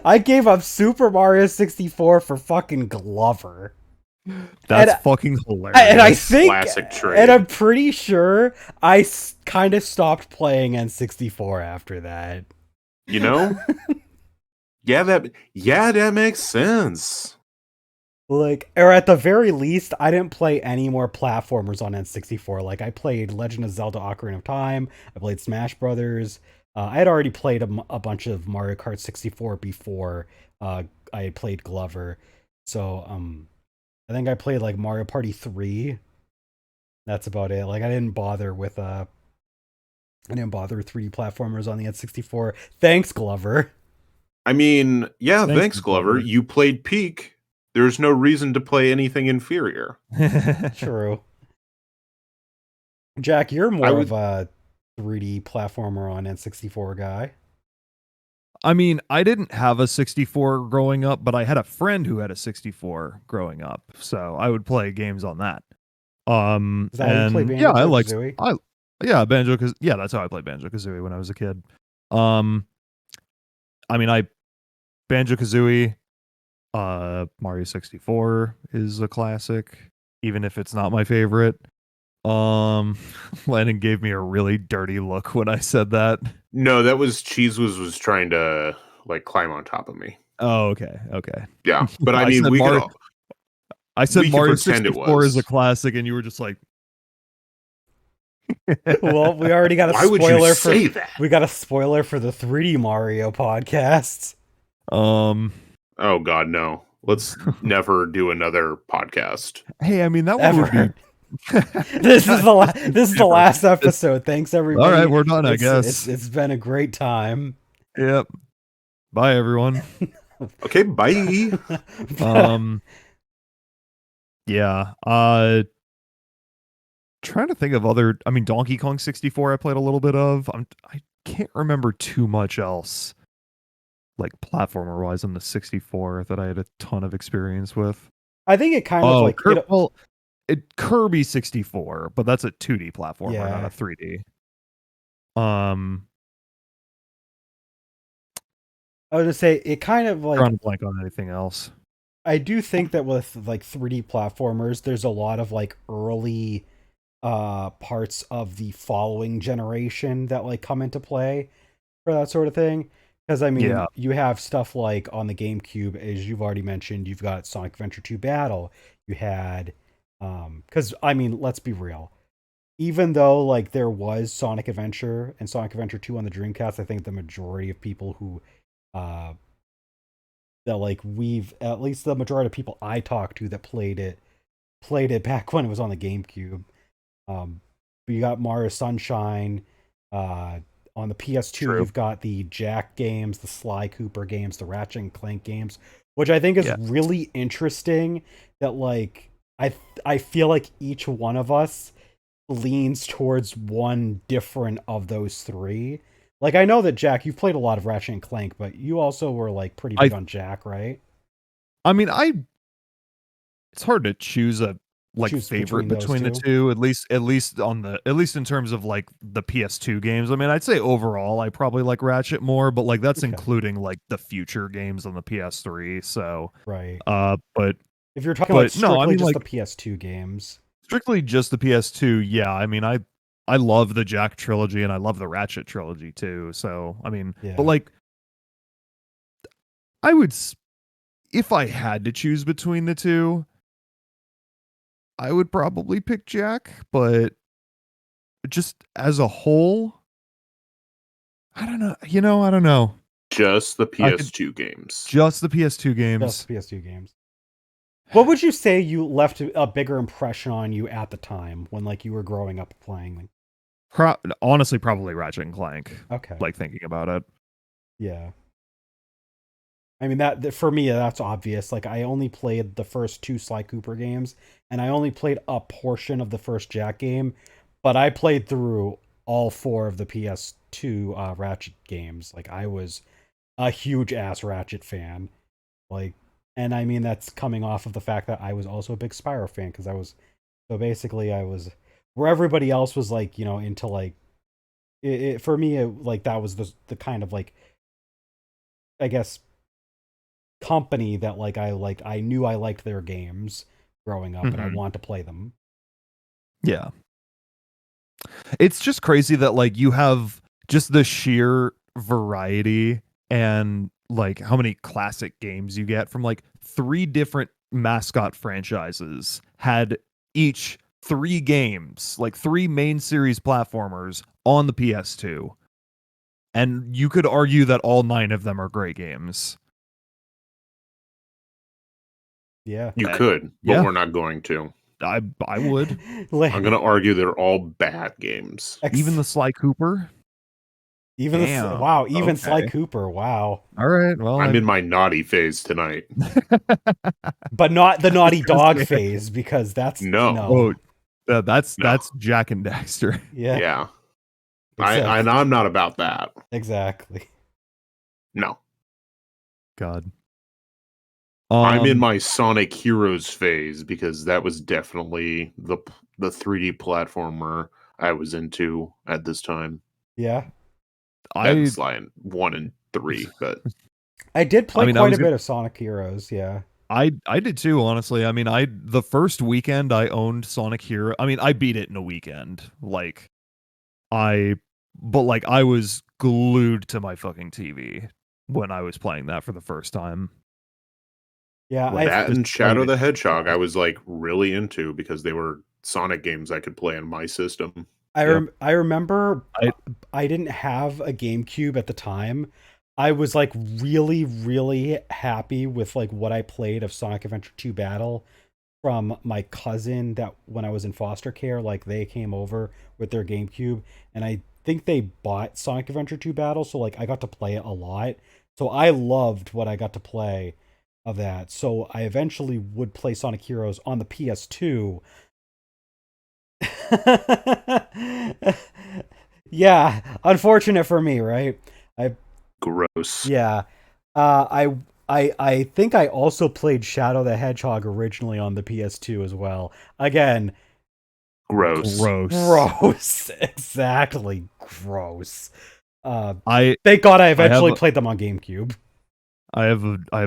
I gave up Super Mario 64 for fucking Glover. That's fucking hilarious. And I think, classic trade. and I'm pretty sure I kind of stopped playing N64 after that. You know? yeah, that makes sense. Like, or at the very least, I didn't play any more platformers on N64. Like, I played Legend of Zelda: Ocarina of Time. I played Smash Brothers. I had already played a bunch of Mario Kart 64 before I had played Glover. So, I think I played like Mario Party 3. That's about it. Like I didn't bother with 3D platformers on the N64. Thanks, Glover. I mean, yeah, thanks Glover. You played Peak. There's no reason to play anything inferior. True. Jack, you're more of a 3D platformer on N64 guy. I mean, I didn't have a 64 growing up, but I had a friend who had a 64 growing up, so I would play games on that. Is that how you play Banjo-Kazooie? That's how I played Banjo-Kazooie when I was a kid. I mean, Banjo-Kazooie, Mario 64 is a classic, even if it's not my favorite. Lennon gave me a really dirty look when I said that. No, that was Cheese was trying to like climb on top of me. Oh, okay. Yeah, but I mean, I said Mario 64 is a classic, and you were just like, Well, we already got a Why would you spoiler for say that? we got a spoiler for the 3D Mario podcast. Um. Oh God, no. Let's never do another podcast. Hey, I mean that one would be. Ever. This is the last episode. Thanks everybody. All right, we're done. I guess. It's been a great time. Yep. Bye, everyone. Okay, bye. Yeah. Trying to think of other. I mean, Donkey Kong 64. I played a little bit of. I can't remember too much else, like platformer wise, on the 64 that I had a ton of experience with. I think it kind of like Kirby 64, but that's a 2D platformer, Yeah. not a 3D. I was gonna say it kind of like Drawing a blank on anything else. I do think that with like 3D platformers, there's a lot of like early parts of the following generation that like come into play for that sort of thing. Because I mean, Yeah. you have stuff like on the GameCube, as you've already mentioned, you've got Sonic Adventure 2 Battle. You had because I mean, let's be real. Even though like there was Sonic Adventure and Sonic Adventure 2 on the Dreamcast, I think the majority of people who that like we've at least the majority of people I talked to that played it back when it was on the GameCube. But you got Mario Sunshine. On the PS2, True. You've got the Jack games, the Sly Cooper games, the Ratchet and Clank games, which I think is really interesting. That like I feel like each one of us leans towards one different of those three. Like I know that Jack, you've played a lot of Ratchet and Clank, but you also were like pretty big on Jack, right? I mean, it's hard to choose a favorite between the two, at least in terms of like the PS2 games. I mean, I'd say overall I probably like Ratchet more, but like that's including like the future games on the PS3. So right. But if you're talking like strictly just like, the PS2 games, strictly just the PS2, yeah. I mean, I love the Jack trilogy and I love the Ratchet trilogy too. So I mean, but like, I would, if I had to choose between the two, I would probably pick Jack, but just as a whole, I don't know. I don't know. Just the PS2 games. Just the PS2 games. Just the PS2 games. What would you say you left a bigger impression on you at the time when like you were growing up playing? Honestly, probably Ratchet and Clank. Okay. Like thinking about it. Yeah. I mean, that for me, that's obvious. Like, I only played the first two Sly Cooper games, and I only played a portion of the first Jack game, but I played through all four of the PS2 Ratchet games. Like, I was a huge ass Ratchet fan. Like, and I mean, that's coming off of the fact that I was also a big Spyro fan, because I was where everybody else was like, into like, for me, like, that was the kind of like, I guess, company that like I knew I liked their games growing up and I want to play them. Yeah. It's just crazy that like you have just the sheer variety and like how many classic games you get from like 3 different mascot franchises had each 3 games, like 3 main series platformers on the PS2. And you could argue that all 9 of them are great games. Yeah. You could, but we're not going to. I would. I'm going to argue they're all bad games. Even the Sly Cooper? Even Sly Cooper, wow. All right, well, I'm in my naughty phase tonight. But not the naughty dog phase, because that's no. That's Jack and Daxter. Yeah. Exactly. I'm not about that. Exactly. No. God. I'm in my Sonic Heroes phase, because that was definitely the 3D platformer I was into at this time. Yeah. That's like 1 and 3, but I did play quite a bit of Sonic Heroes, yeah. I did too, honestly. I mean, the first weekend I owned Sonic Hero. I mean, I beat it in a weekend. But I was glued to my fucking TV when I was playing that for the first time. Yeah, that and Shadow the Hedgehog I was like really into, because they were Sonic games I could play on my system. I remember I I didn't have a GameCube at the time. I was like really, really happy with like what I played of Sonic Adventure 2 Battle from my cousin that when I was in foster care, like they came over with their GameCube and I think they bought Sonic Adventure 2 Battle, so like I got to play it a lot. So I loved what I got to play of that. So I eventually would play Sonic Heroes on the PS2. Yeah, unfortunate for me, right? I Gross. Yeah. I think I also played Shadow the Hedgehog originally on the PS2 as well. Again, Gross. gross. gross. Exactly. Gross. Uh I Thank God I I have eventually played them on GameCube. I have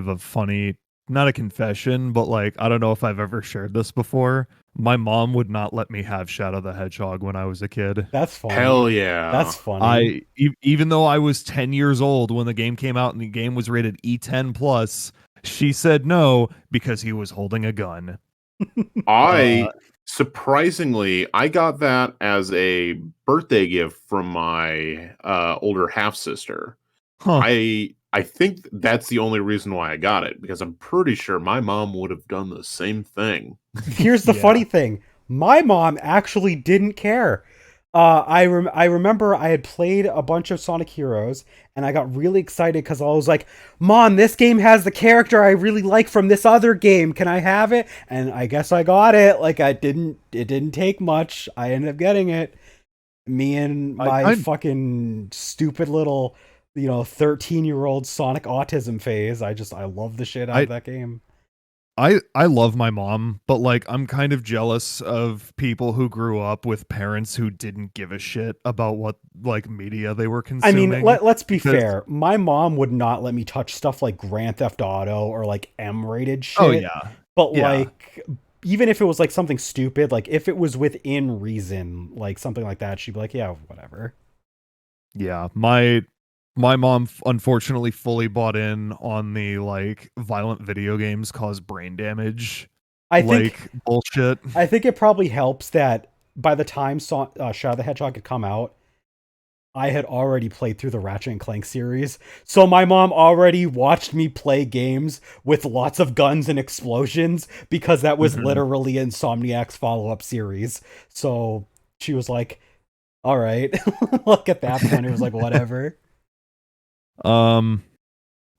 a funny, not a confession, but like I don't know if I've ever shared this before. My mom would not let me have Shadow the Hedgehog when I was a kid. That's funny. Hell yeah. That's funny. Even though I was 10 years old when the game came out and the game was rated E10 plus, she said no because he was holding a gun. I surprisingly I got that as a birthday gift from my older half sister. Huh. I think that's the only reason why I got it, because I'm pretty sure my mom would have done the same thing. Here's the Yeah. funny thing. My mom actually didn't care. I remember I had played a bunch of Sonic Heroes, and I got really excited because I was like, "Mom, this game has the character I really like from this other game. Can I have it?" And I guess I got it. Like it didn't take much. I ended up getting it. Me and my I fucking stupid little, 13-year-old Sonic autism phase. I love the shit out I of that game. I love my mom, but like I'm kind of jealous of people who grew up with parents who didn't give a shit about what like media they were I mean, consuming. let's be Because fair. My mom would not let me touch stuff like Grand Theft Auto or like M-rated shit. oh yeah. But Yeah. like, even if it was like something stupid, like if it was within reason, like something like that, she'd be like, "Yeah, whatever." Yeah. My mom unfortunately fully bought in on the like violent video games cause brain damage I think like bullshit. I think it probably helps that by the time Shadow the Hedgehog had come out, I had already played through the Ratchet and Clank series, so my mom already watched me play games with lots of guns and explosions because that was Mhm. literally Insomniac's follow-up series. So she was like, "All right." Look, at that point, it was like, whatever. Um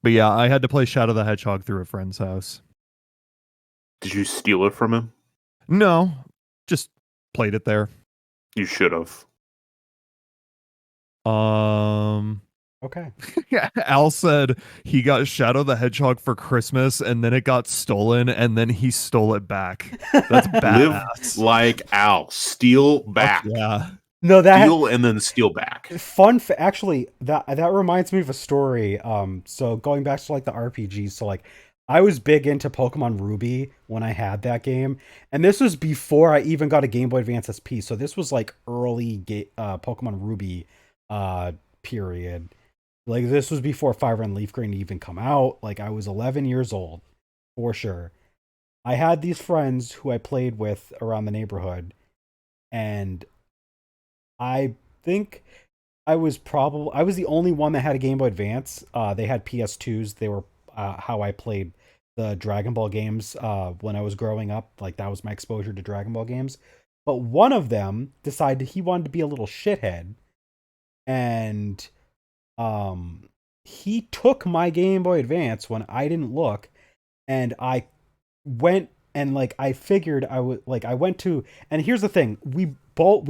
but yeah, I had to play Shadow the Hedgehog through a friend's house. Did you steal it from him? No, just played it there. You should have. Okay. Al said he got Shadow the Hedgehog for Christmas and then it got stolen and then he stole it back. That's Live badass. like Al. Steal Fuck back. yeah. No, that Steal and then steal back. actually, that reminds me of a story. So going back to like the RPGs, so like I was big into Pokemon Ruby when I had that game, and this was before I even got a Game Boy Advance SP. So this was like early Pokemon Ruby period. Like this was before Fire and Leaf Green even come out. Like I was 11 years old for sure. I had these friends who I played with around the neighborhood, and I think I was the only one that had a Game Boy Advance. They had PS2s. They were how I played the Dragon Ball games when I was growing up. Like that was my exposure to Dragon Ball games. But one of them decided he wanted to be a little shithead, and um, he took my Game Boy Advance when I didn't look, and I went and like I figured I would like I went to, and here's the thing, we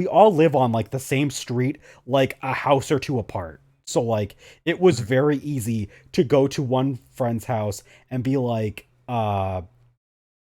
all live on like the same street, like a house or two apart. So like it was very easy to go to one friend's house and be like,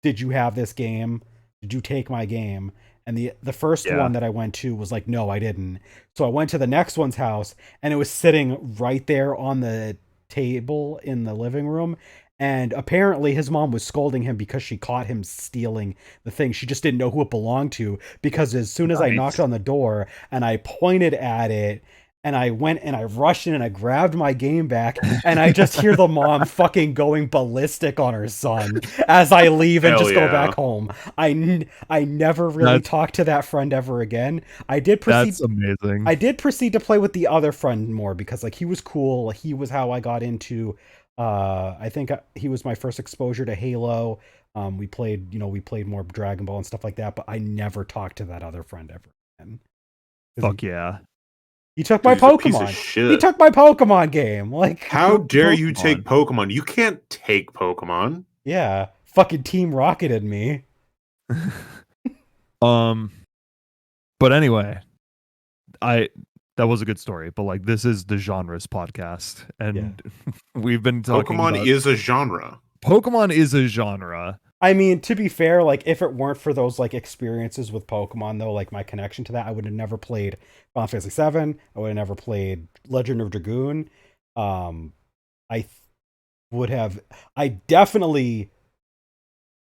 did you have this game? Did you take my game? And the first Yeah. one that I went to was like, no, I didn't. So I went to the next one's house and it was sitting right there on the table in the living room. And apparently his mom was scolding him because she caught him stealing the thing. She just didn't know who it belonged to, because as soon as I knocked Nice. on the door and I pointed at it And I went and I rushed in and I grabbed my game back, and I just hear the mom fucking going ballistic on her son as I leave and Hell just go yeah. back home. I never really That's- talked to that friend ever again. That's amazing. I did proceed to play with the other friend more because like he was cool. He was how I got into I think he was my first exposure to Halo. We played more Dragon Ball and stuff like that, but I never talked to that other friend ever again. Fuck yeah. He took my Dude, he's a piece of Pokemon. shit. He took my Pokemon game. Like, How dare you take Pokemon? You can't take Pokemon. yeah, fucking Team Rocketed me. But anyway, that was a good story, but like this is the genres podcast, and we've been talking Pokemon about is a genre. Pokemon is a genre. I mean, to be fair, like if it weren't for those like experiences with Pokemon, though, like my connection to that, I would have never played Final Fantasy VII. I would have never played Legend of Dragoon. I definitely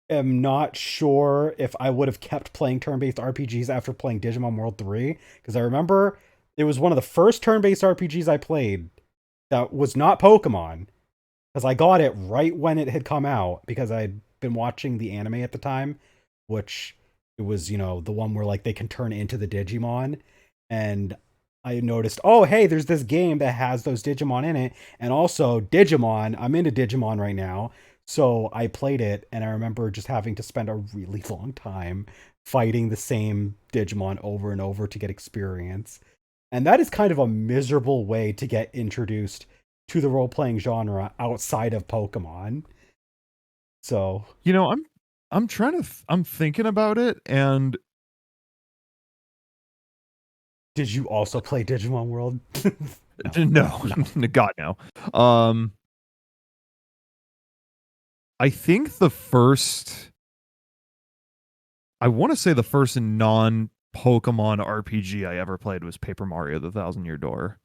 am not sure if I would have kept playing turn-based RPGs after playing Digimon World 3, because I remember it was one of the first turn-based RPGs I played that was not Pokemon, because I got it right when it had come out, because I'd been watching the anime at the time, which it was, the one where like they can turn into the Digimon, and I noticed, oh hey, there's this game that has those Digimon in it, and also Digimon, I'm into Digimon right now, so I played it, and I remember just having to spend a really long time fighting the same Digimon over and over to get experience. And that is kind of a miserable way to get introduced to the role-playing genre outside of Pokemon. So, I'm trying to I'm thinking about it, and did you also play Digimon World? no. God no. I think I want to say the first non-Pokemon RPG I ever played was Paper Mario: The Thousand-Year Door.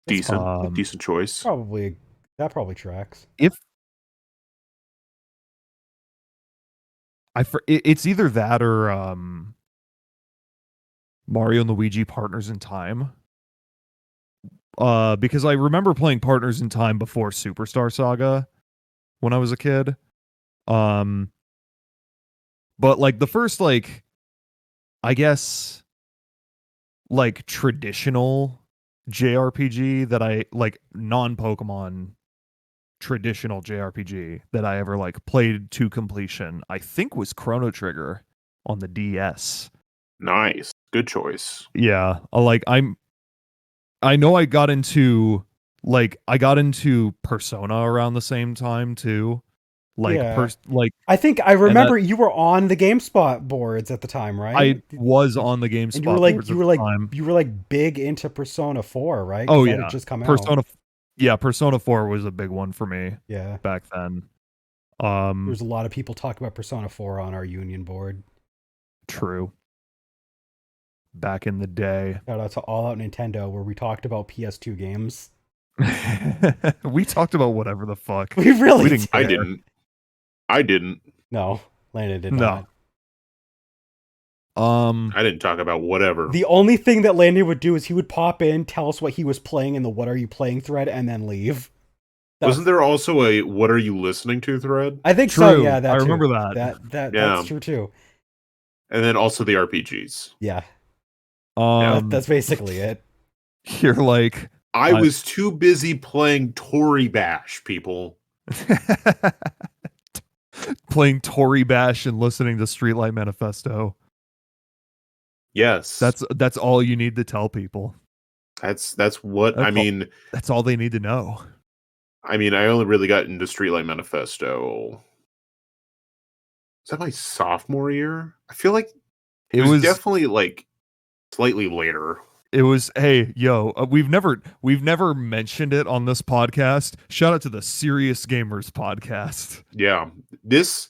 Decent choice. That probably tracks. It's either that or Mario and Luigi Partners in Time. Because I remember playing Partners in Time before Superstar Saga when I was a kid. But like the first, like, I guess, like traditional JRPG that I like, non-Pokemon traditional JRPG that I ever like played to completion, I think was Chrono Trigger on the DS. Nice. Good choice. Yeah, I know I got into Persona around the same time too. I think I remember you were on the GameSpot boards at the time, right? I was on the GameSpot boards you were like big into Persona 4, right? Oh that yeah, had just come out. Persona 4 was a big one for me. Yeah, back then. There's a lot of people talking about Persona 4 on our Union board. True. Back in the day. Shout out to All Out Nintendo, where we talked about PS2 games. We talked about whatever the fuck. We really didn't. I didn't. No, Landon did not. I didn't talk about whatever. The only thing that Landon would do is he would pop in, tell us what he was playing in the "What Are You Playing" thread, and then leave. Wasn't there also a "What Are You Listening To" thread? I think true. so. Yeah, I remember that. That's true too. And then also the RPGs. Yeah. Yeah, that's basically it. You're like, I was too busy playing Tory Bash, people. Playing Tory Bash and listening to Streetlight Manifesto. Yes. That's all you need to tell people. That's mean. That's all they need to know. I mean, I only really got into Streetlight Manifesto. Is that my sophomore year? I feel like it was definitely like slightly later. It was, hey, yo, we've never mentioned it on this podcast. Shout out to the Serious Gamers podcast. Yeah. This,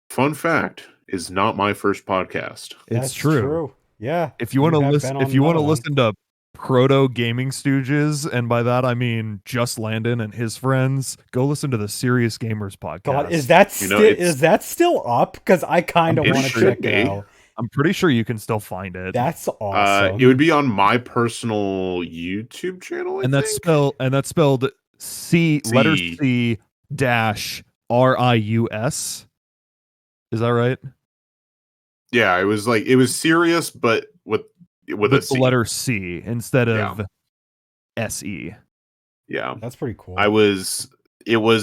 fun fact, is not my first podcast. It's true. Yeah. If you want to listen to proto Gaming Stooges, and by that I mean just Landon and his friends, go listen to the Serious Gamers podcast. God, is that still up? Because I kind of want to check it out. I'm pretty sure you can still find it. That's awesome. It would be on my personal YouTube channel, I and that's think. spelled letter C. C dash RIUS. Is that right? Yeah, it was serious, but with a With the C. letter C instead Yeah. of SE. Yeah. That's pretty cool. It was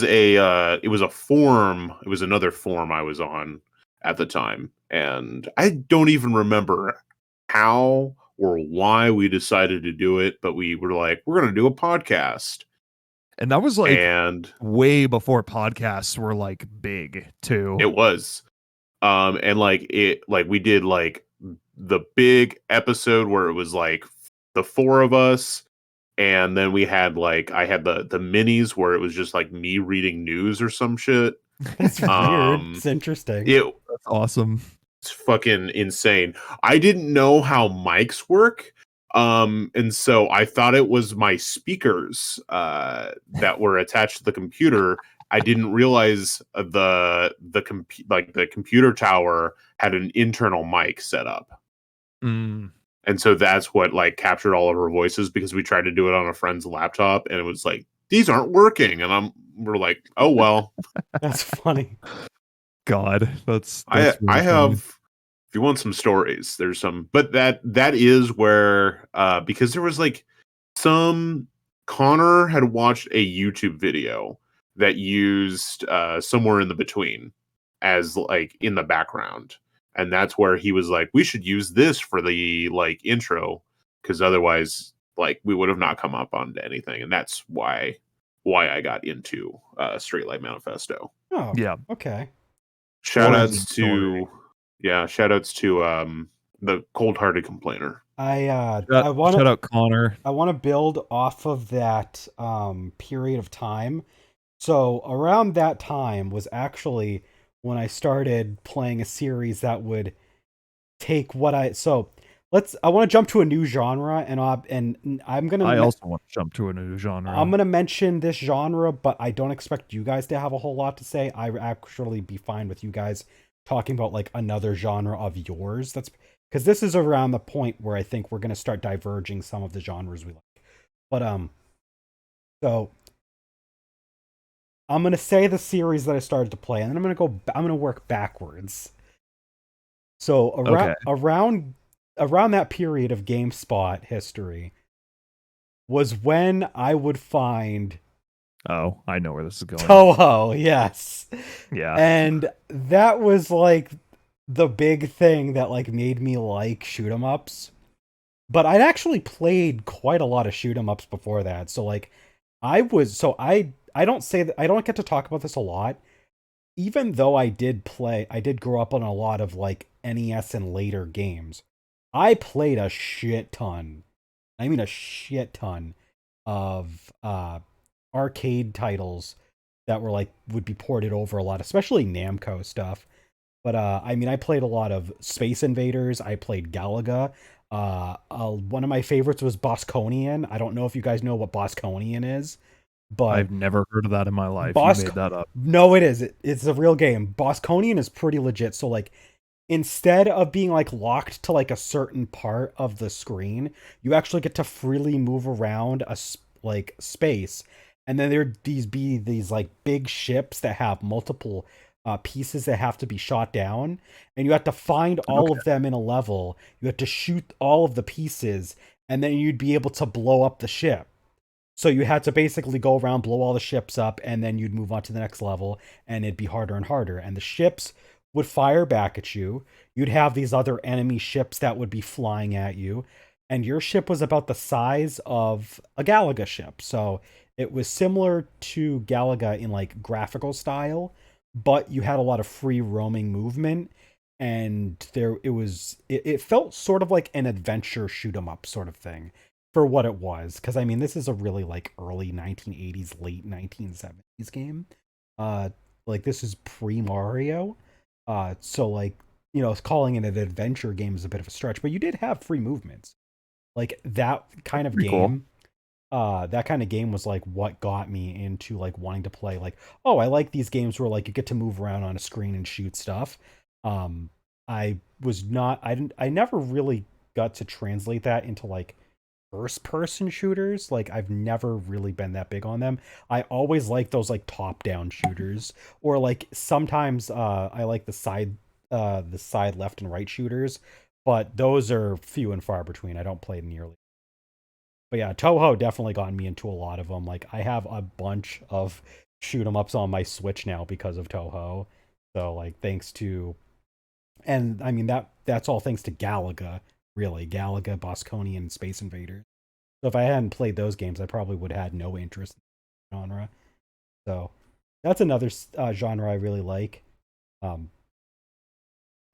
a forum. It was another forum I was on at the time, and I don't even remember how or why we decided to do it, but we were like, we're going to do a podcast. And that was like And way before podcasts were like big too. it was. And we did like the big episode where it was like the four of us, and then we had I had the minis where it was just like me reading news or some shit. That's weird. It's interesting. That's awesome. It's fucking insane. I didn't know how mics work. And so I thought it was my speakers that were attached to the computer. I didn't realize the computer tower had an internal mic set up. Mm. And so that's what like captured all of our voices, because we tried to do it on a friend's laptop and it was like, these aren't working. And we're like, oh well. That's funny. God, that's I really have funny. if you want some stories, there's some, but that is where because there was like Connor had watched a YouTube video that used somewhere in the between as like in the background, and that's where he was like, we should use this for the like intro, because otherwise like we would have not come up on anything, and that's why I got into Straight Light Manifesto. Oh, Yeah. Okay. Shoutouts Story. to the Cold-Hearted Complainer. I Shout want to out Connor. I want to build off of that period of time. So around that time was actually when I started playing a series that would take what I want to jump to a new genre, and I'm gonna I also want to jump to a new genre. I'm gonna mention this genre, but I don't expect you guys to have a whole lot to say. I would actually be fine with you guys talking about like another genre of yours. That's because this is around the point where I think we're gonna start diverging some of the genres we like. But so I'm gonna say the series that I started to play, and then I'm gonna work backwards. So around that period of GameSpot history was when I would find Oh, I know where this is going. Toho, yes. Yeah. And that was like the big thing that like made me like shoot 'em ups. But I'd actually played quite a lot of shoot 'em ups before that. So like I don't get to talk about this a lot. Even though I did grow up on a lot of like NES and later games. I played a shit ton. I mean a shit ton of arcade titles that were like would be ported over a lot, especially Namco stuff. But I mean, I played a lot of Space Invaders. I played Galaga. One of my favorites was Bosconian. I don't know if you guys know what Bosconian is, but I've never heard of that in my life. You made that up. No, it is. It's a real game. Bosconian is pretty legit. So like, instead of being like locked to like a certain part of the screen, you actually get to freely move around like space. And then there'd be these like big ships that have multiple pieces that have to be shot down, and you have to find all of them in a level. You have to shoot all of the pieces, and then you'd be able to blow up the ship. So you had to basically go around, blow all the ships up, and then you'd move on to the next level, and it'd be harder and harder. And the ships would fire back at you. You'd have these other enemy ships that would be flying at you, and your ship was about the size of a Galaga ship. So it was similar to Galaga in like graphical style, but you had a lot of free roaming movement, and it felt sort of like an adventure shoot 'em up sort of thing for what it was. Because I mean, this is a really like early 1980s, late 1970s game. Like this is pre Mario, so like calling it an adventure game is a bit of a stretch, but you did have free movements. Like that kind of Pretty game. That kind of game was like what got me into like wanting to play like, oh, I like these games where like you get to move around on a screen and shoot stuff. I I was not I never really got to translate that into like first person shooters. Like I've never really been that big on them. I always like those like top down shooters, or like sometimes I like the side left and right shooters, but those are few and far between. I don't play nearly. But yeah, Toho definitely got me into a lot of them. Like I have a bunch of shoot 'em ups on my Switch now because of Toho. So like thanks to, and I mean that's all thanks to Galaga, really. Galaga, Bosconian, and Space Invaders. So if I hadn't played those games, I probably would have had no interest in the genre. So that's another genre I really like. Um,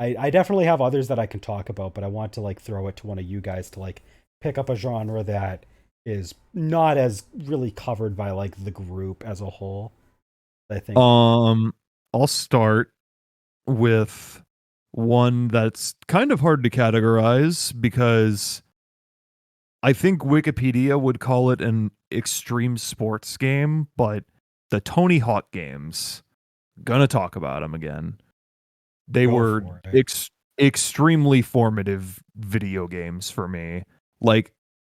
I definitely have others that I can talk about, but I want to like throw it to one of you guys to like pick up a genre that is not as really covered by like the group as a whole. I think. I'll start with one that's kind of hard to categorize because I think Wikipedia would call it an extreme sports game, but the Tony Hawk games, gonna talk about them again. They Go were for it. extremely formative video games for me. Like,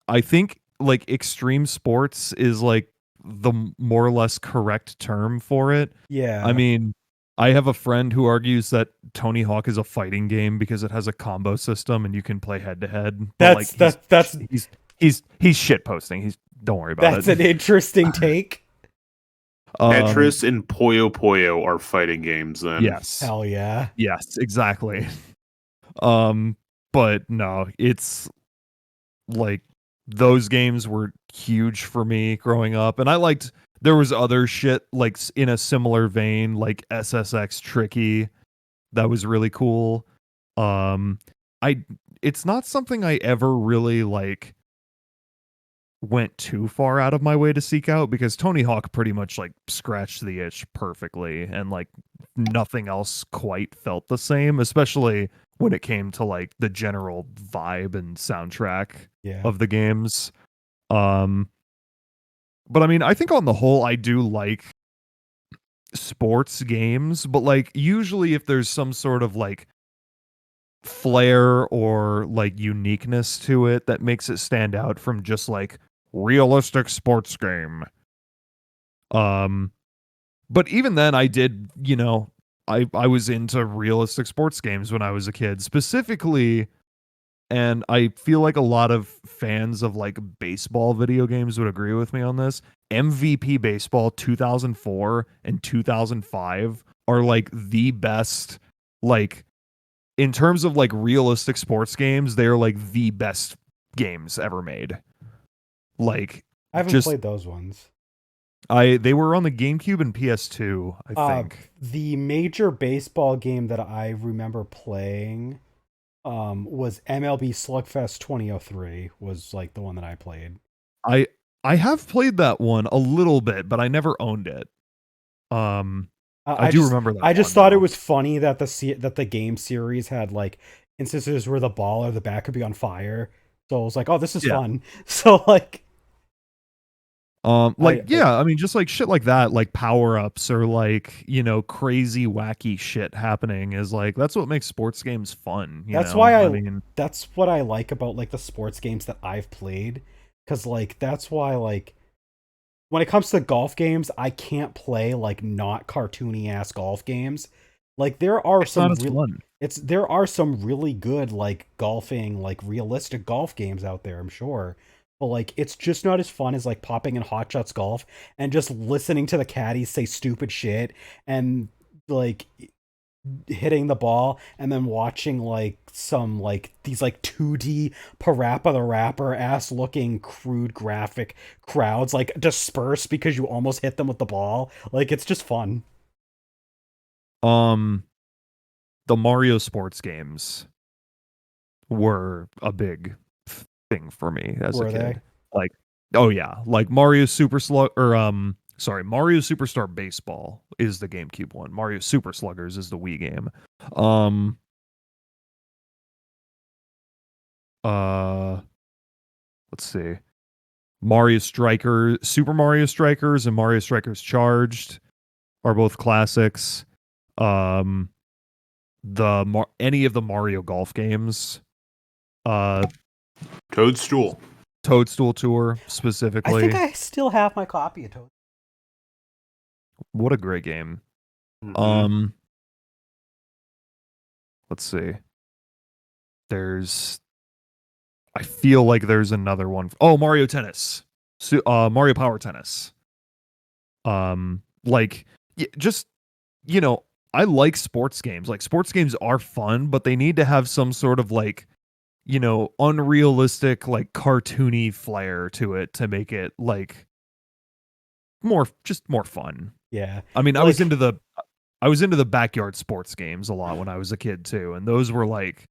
I think like extreme sports is like the more or less correct term for it. I Yeah, mean, I have a friend who argues that Tony Hawk is a fighting game because it has a combo system and you can play head to head. But like he's shit posting. He's don't worry about that's it. an interesting take. Tetris and Puyo Puyo are fighting games then. Yes. Hell yeah. Yes, exactly. But no, it's like those games were huge for me growing up, and I liked there was other shit like in a similar vein, like SSX Tricky, that was really cool. I it's not something I ever really like went too far out of my way to seek out because Tony Hawk pretty much like scratched the itch perfectly and like nothing else quite felt the same, especially when it came to like the general vibe and soundtrack Yeah. of the games. Um but I mean, I think on the whole I do like sports games, but like usually if there's some sort of like flair or like uniqueness to it that makes it stand out from just like realistic sports game. Um but even then I did, I was into realistic sports games when I was a kid, specifically, and I feel like a lot of fans of like baseball video games would agree with me on this. MVP Baseball 2004 and 2005 are like the best, like in terms of like realistic sports games, they are like the best games ever made. Like I haven't just played those ones. they were on the GameCube and PS2, I think. The major baseball game that I remember playing was MLB Slugfest 2003 was like the one that I played. I I have played that one a little bit, but I never owned it. I do remember that I one just thought it though. was funny that the game series had like instances where the ball or the bat could be on fire. So I was like, oh, this is Yeah. fun. So like Like yeah, I mean just like shit like that, like power-ups or like, crazy wacky shit happening is like that's what makes sports games fun, that's why I mean, that's what I like about like the sports games that I've played, cuz like that's why like when it comes to golf games, I can't play like not cartoony ass golf games. Like it's not as fun. there are some really good like golfing, like realistic golf games out there, I'm sure. But like it's just not as fun as like popping in Hot Shots Golf and just listening to the caddies say stupid shit and like hitting the ball and then watching like some like these like 2D Parappa the Rapper ass looking crude graphic crowds like disperse because you almost hit them with the ball. Like it's just fun. Um the Mario sports games were a big thing for me as a Were they? kid. Like, oh yeah, like Mario Super Slug or Mario Superstar Baseball is the GameCube one. Mario Super Sluggers is the Wii game. Um uh let's see. Super Mario Strikers and Mario Strikers Charged are both classics. Um any of the Mario Golf games. Toadstool. Toadstool Tour I specifically. think I still have my copy of Toad. What a great game. Mhm. Let's see. I feel like there's another one. Oh, Mario Tennis. Mario Power Tennis. Like just I like sports games. Like sports games are fun, but they need to have some sort of like unrealistic, like cartoony flair to it to make it like more fun. Yeah. I mean, Like, I was into the backyard sports games a lot when I was a kid too, and those were like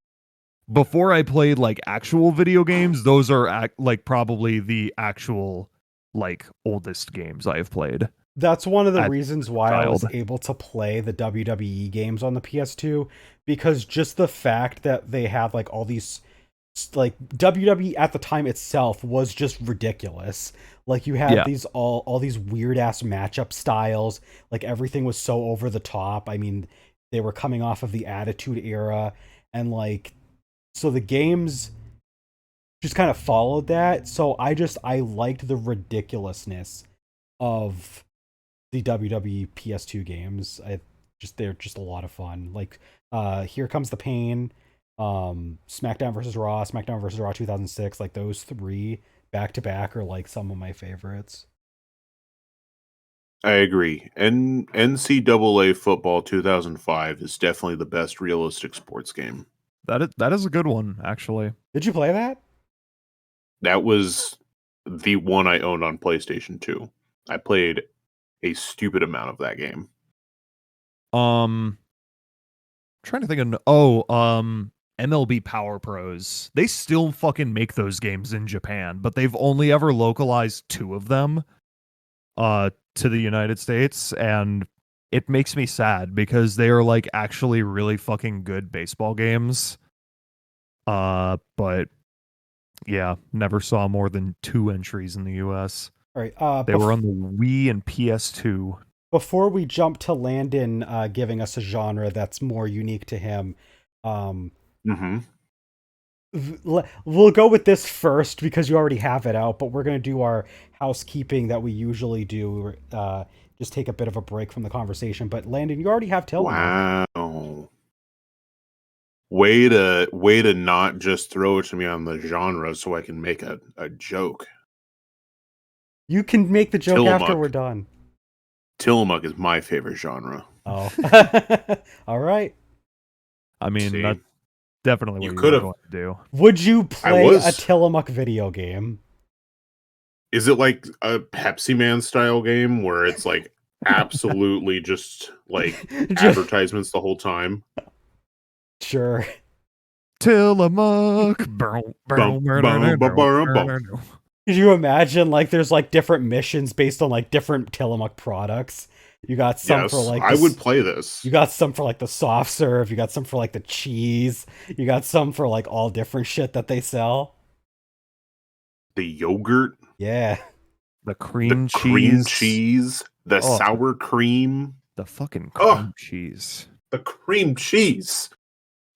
before I played like actual video games, those are like probably the actual like oldest games I have played that's one of the as reasons a why I was child. able to play the WWE games on the PS2, because just the fact that they have like all these, like, WWE at the time itself was just ridiculous. Like, you had Yeah. these all these weird ass matchup styles. Like, everything was so over the top. I mean, they were coming off of the Attitude Era, and like, so the games just kind of followed that. So I liked the ridiculousness of the WWE PS2 games. They're just a lot of fun. Like, Here Comes the Pain, SmackDown versus Raw 2006, like those three back to back are like some of my favorites. I agree. NCAA football 2005 is definitely the best realistic sports game. That is a good one, actually. Did you play that? That was the one I owned on PlayStation 2. I played a stupid amount of that game. Trying to think of MLB Power Pros. They still fucking make those games in Japan, but they've only ever localized 2 of them to the United States, and it makes me sad because they are like actually really fucking good baseball games. But yeah, never saw more than 2 entries in the US. All right. They were on the Wii and PS2. Before we jump to Landon giving us a genre that's more unique to him, um, Mm-hmm. we'll go with this first because you already have it out, but we're going to do our housekeeping that we usually do. Just take a bit of a break from the conversation. But Landon, you already have Tillamook. Wow. Way to not just throw it to me on the genre so I can make a joke. You can make the joke Tillamook. after we're done. Tillamook is my favorite genre. Oh. All right. I mean, See? that's definitely You what you could've- were going to do. Would you play was. a Tillamook video game? Is it like a Pepsi Man style game where it's like absolutely just like advertisements the whole time? Sure. Tillamook. Could you imagine, like, there's like different missions based on like different Tillamook products? You got some Yes, for like I would play this. You got some for like the soft serve. You got some for like the cheese. You got some for like all different shit that they sell. The yogurt, Yeah. The cream the cheese. cream cheese, the Oh. sour cream, The fucking Oh. cream cheese. the cream cheese.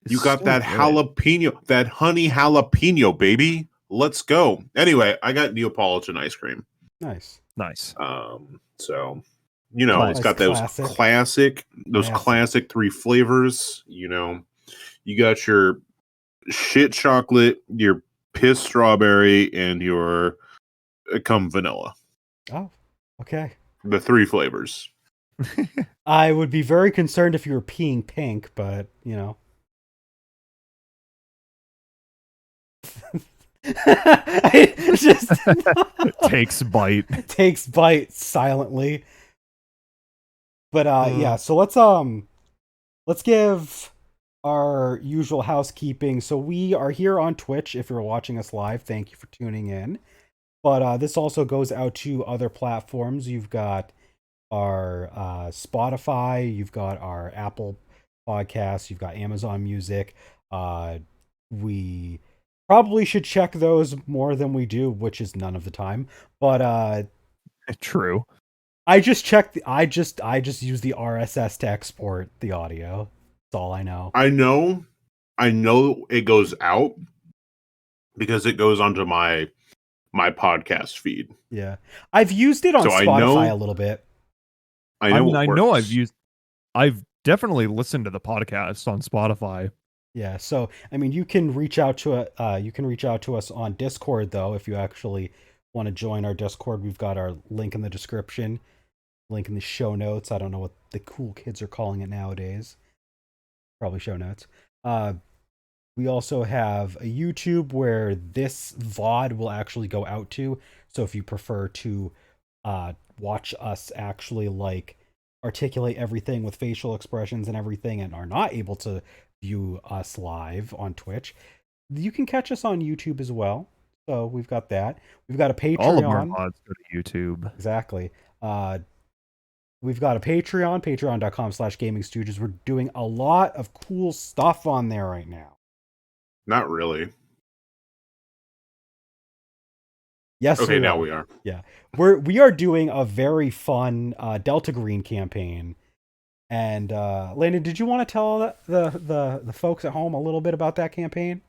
You It's got so that good. jalapeno, that honey jalapeno, baby. Let's go. Anyway, I got Neapolitan ice cream. Nice. Nice. So Nice. it's got those Classic. classic 3 flavors. You got your shit chocolate, your piss strawberry, and your cum vanilla. Oh, okay. The 3 flavors. I would be very concerned if you were peeing pink, but it just Takes bite. takes bite silently. But yeah, so let's give our usual housekeeping. So we are here on Twitch. If you're watching us live, thank you for tuning in. But this also goes out to other platforms. You've got our Spotify, you've got our Apple Podcasts, you've got Amazon Music. We probably should check those more than we do, which is none of the time. But True. I just checked. I just use the RSS to export the audio. That's all I know. I know it goes out because it goes onto my podcast feed. Yeah. I've used it on So Spotify a little bit. I know mean, it I works. know I've definitely listened to the podcast on Spotify. Yeah, so I mean, you can reach out to us on Discord though if you actually want to join our Discord. We've got our link in the description, link in the show notes. I don't know what the cool kids are calling it nowadays. Probably show notes. We also have a YouTube where this VOD will actually go out to. So if you prefer to watch us actually like articulate everything with facial expressions and everything and are not able to view us live on Twitch, you can catch us on YouTube as well. So we've got that. We've got a Patreon. All of our mods go to YouTube. Exactly. We've got a Patreon, patreon.com/GamingStooges. We're doing a lot of cool stuff on there right now. Not really. Yes. Okay, now we are. Yeah, we are doing a very fun Delta Green campaign. And Landon, did you want to tell the folks at home a little bit about that campaign?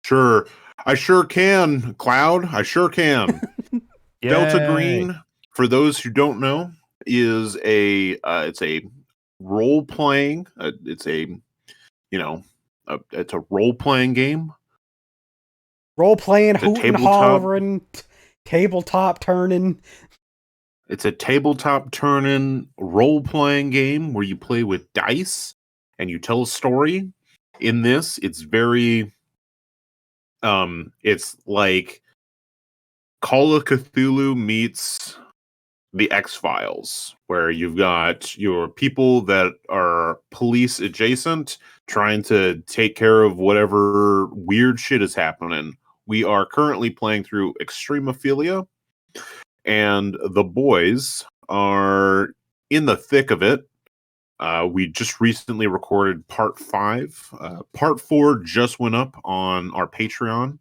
Sure. I sure can, Cloud. I sure can. Delta Green, for those who don't know, is it's a role playing. It's a role playing game. Role playing, hooting, hollering, tabletop turning. It's a tabletop turning role playing game where you play with dice and you tell a story. In this, it's very it's like Call of Cthulhu meets the X-Files, where you've got your people that are police adjacent trying to take care of whatever weird shit is happening. We are currently playing through Extremophilia, and the boys are in the thick of it. We just recently recorded part 5. Part 4 just went up on our Patreon,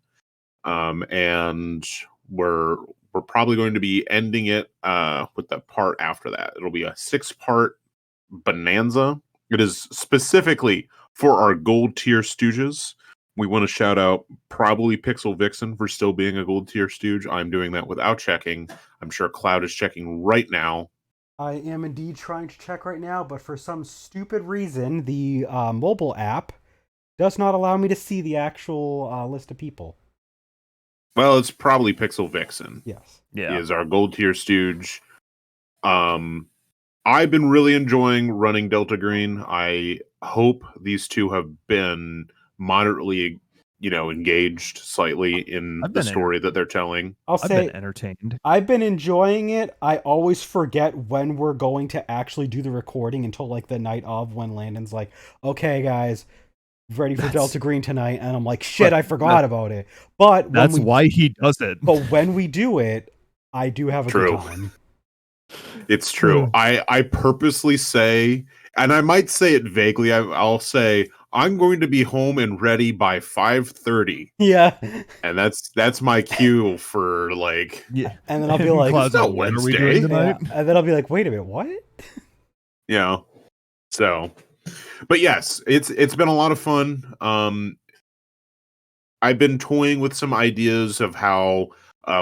and we're probably going to be ending it with the part after that. It'll be a 6-part bonanza. It is specifically for our gold tier Stooges. We want to shout out probably Pixel Vixen for still being a gold tier Stooge. I'm doing that without checking. I'm sure Cloud is checking right now. I am indeed trying to check right now, but for some stupid reason, the mobile app does not allow me to see the actual list of people. Well, it's probably Pixel Vixen. Yes. Yeah. He is our gold tier Stooge. I've been really enjoying running Delta Green. I hope these two have been moderately, engaged slightly in the story that they're telling. I've been entertained. I've been enjoying it. I always forget when we're going to actually do the recording until like the night of, when Landon's like, okay, guys, ready for Delta Green tonight. And I'm like, shit, I forgot about it. But that's why he does it. But when we do it, I do have a good time. It's true. I purposely say, and I might say it vaguely, I'll say, I'm going to be home and ready by 5:30. Yeah. And that's my cue for like, yeah. And then I'll be like, it's not Wednesday. Yeah. And then I'll be like, wait a minute, what? Yeah. So, but yes, it's been a lot of fun. I've been toying with some ideas of how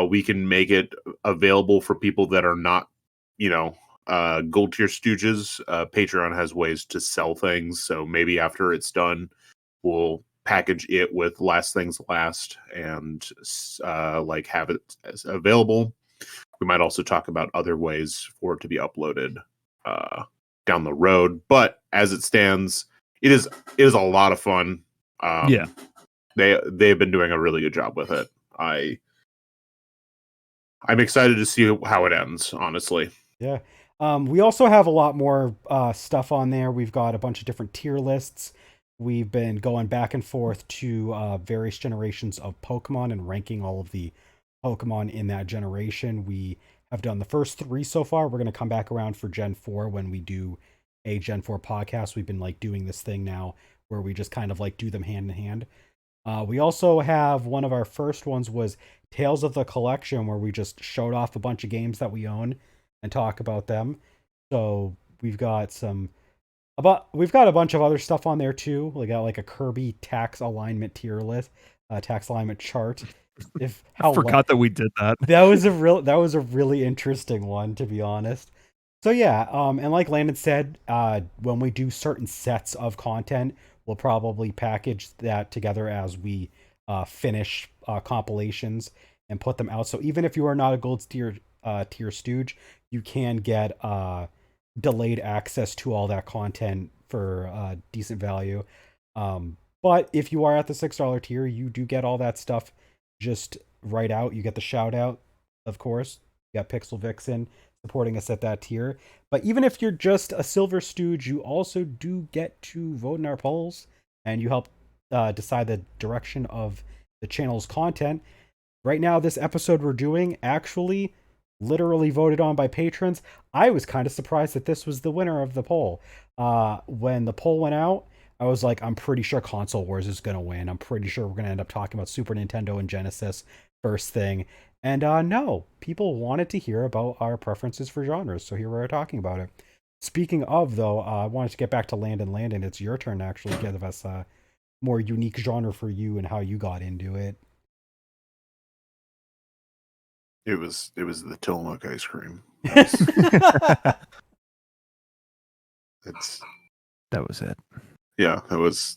we can make it available for people that are not, gold tier Stooges. Patreon has ways to sell things, so maybe after it's done, we'll package it with Last Things Last and have it available. We might also talk about other ways for it to be uploaded down the road. But as it stands, it is a lot of fun. Yeah, they've been doing a really good job with it. I'm excited to see how it ends, honestly. Yeah. We also have a lot more stuff on there. We've got a bunch of different tier lists. We've been going back and forth to various generations of Pokemon and ranking all of the Pokemon in that generation. We have done the first 3 so far. We're going to come back around for Gen 4 when we do a Gen 4 podcast. We've been doing this thing now where we just kind of do them hand in hand. We also have one of our first ones was Tales of the Collection, where we just showed off a bunch of games that we own and talk about them. So we've got we've got a bunch of other stuff on there too. We got like a Kirby tax alignment tier list, tax alignment chart. If I forgot that we did that. that was a really interesting one, to be honest. So yeah, and like Landon said, when we do certain sets of content, we'll probably package that together as we finish compilations and put them out. So even if you are not a gold tier Stooge, you can get delayed access to all that content for decent value. But if you are at the $6 tier, you do get all that stuff just right out. You get the shout out, of course. You got Pixel Vixen supporting us at that tier. But even if you're just a silver Stooge, you also do get to vote in our polls, and you help decide the direction of the channel's content. Right now, this episode we're doing actually literally voted on by patrons. I was kind of surprised that this was the winner of the poll. When the poll went out, I was like, I'm pretty sure Console Wars is going to win. I'm pretty sure we're going to end up talking about Super Nintendo and Genesis first thing. And no, people wanted to hear about our preferences for genres, so here we are talking about it. Speaking of, though, I wanted to get back to Landon. Landon, it's your turn to actually give us a more unique genre for you and how you got into it. It was the Tillamook ice cream. That was it. Yeah, that was.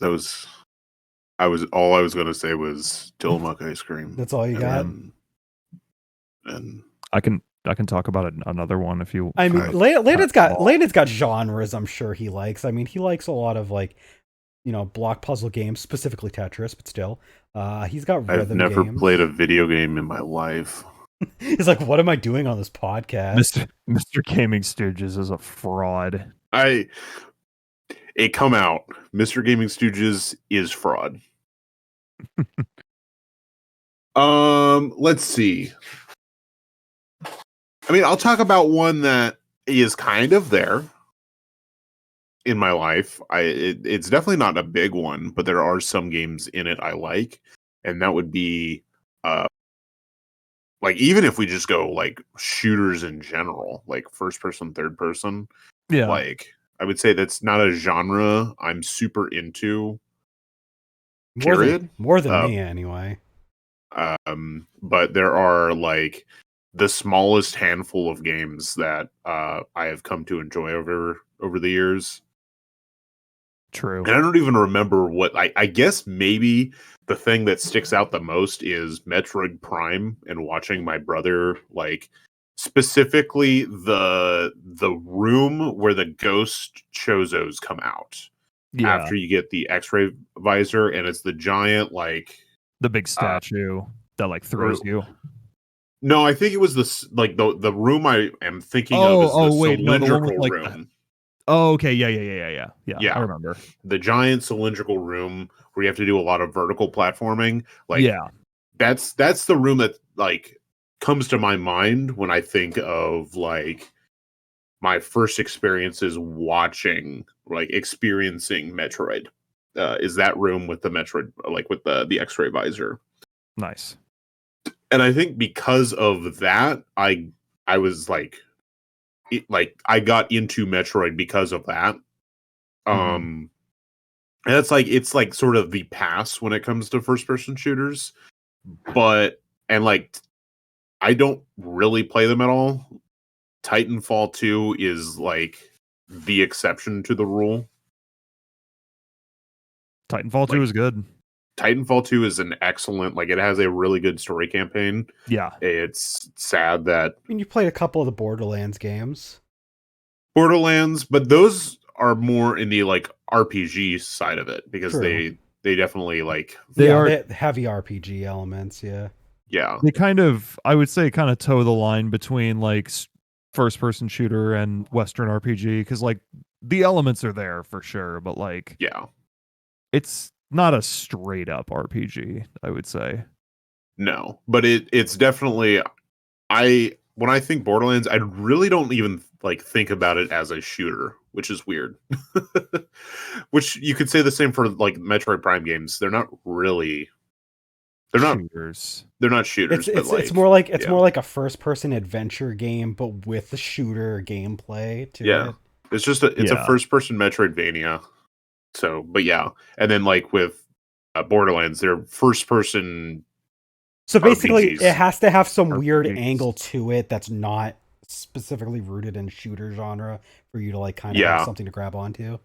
I was going to say was Tillamook ice cream. That's all you got. And I can talk about another one if you. I mean, Landon's got genres I'm sure he likes. I mean, he likes a lot of like, block puzzle games, specifically Tetris, but still, he's got rhythm games. I've never played a video game in my life. He's like, what am I doing on this podcast? Mr. GamingStooges is a fraud. It come out. Mr. GamingStooges is fraud. Let's see. I mean, I'll talk about one that is kind of there in my life. It's definitely not a big one, but there are some games in it I like, and that would be like, even if we just go like shooters in general, like first person, third person, Yeah. like I would say that's not a genre I'm super into. More than me, anyway. But there are like the smallest handful of games that I have come to enjoy over the years. True. And I don't even remember what I guess maybe the thing that sticks out the most is Metroid Prime, and watching my brother, like specifically the room where the ghost Chozos come out after you get the X-ray visor, and it's the giant, like the big statue that like throws you. No, I think it was the room I am thinking of is the cylindrical room. Oh, okay. Yeah. I remember. The giant cylindrical room where you have to do a lot of vertical platforming. Like, yeah, that's the room that like comes to my mind when I think of like my first experiences experiencing Metroid. Is that room with the Metroid, like with the X-ray visor. Nice. And I think because of that, I was like, I got into Metroid because of that. And it's like sort of the pass when it comes to first person shooters, but I don't really play them at all. Titanfall 2 is like the exception to the rule. Titanfall 2 is good. Titanfall 2 is an excellent, it has a really good story campaign. Yeah. It's sad that... I mean, you played a couple of the Borderlands games. Borderlands, but those are more in the, RPG side of it, because they definitely, They are heavy RPG elements, yeah. Yeah. They kind of, I would say, kind of toe the line between, first-person shooter and Western RPG, because, the elements are there for sure, but, yeah, it's not a straight-up RPG, I would say. No, but it's definitely... When I think Borderlands, I really don't even think about it as a shooter, which is weird. Which you could say the same for Metroid Prime games. They're not really... They're not shooters. They're not shooters. It's more like a first-person adventure game, but with the shooter gameplay to it. It's just it's a first person Metroidvania. So, but yeah, and then like with Borderlands, they're first person. So basically, RPGs. it has to have some weird RPGs. angle to it that's not specifically rooted in shooter genre for you to like kind of have something to grab onto.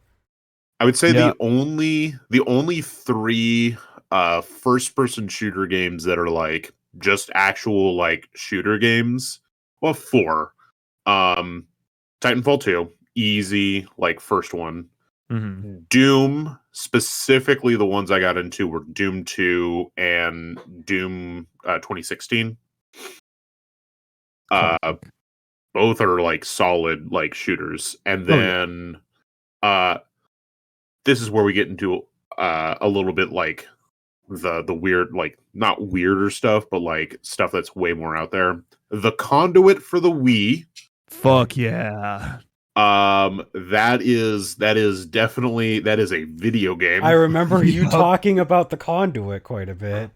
I would say the only 3 first person shooter games that are like just actual like shooter games. Well, 4. Titanfall 2, easy, like first one. Mm-hmm. Doom, specifically the ones I got into were Doom 2 and Doom 2016. Both are like solid like shooters. And then this is where we get into a little bit like the weird, like not weirder stuff, but like stuff that's way more out there. The Conduit for the Wii. Fuck yeah. That is definitely a video game. I remember you talking about the Conduit quite a bit.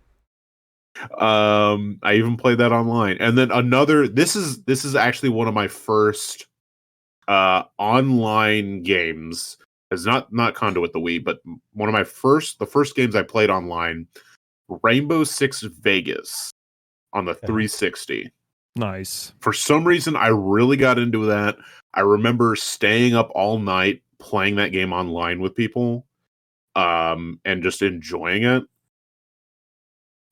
I even played that online. And then another, this is actually one of my first online games. It's not Conduit the Wii, but one of the first games I played online, Rainbow Six Vegas on the 360. Nice. For some reason, I really got into that. I remember staying up all night playing that game online with people, and just enjoying it.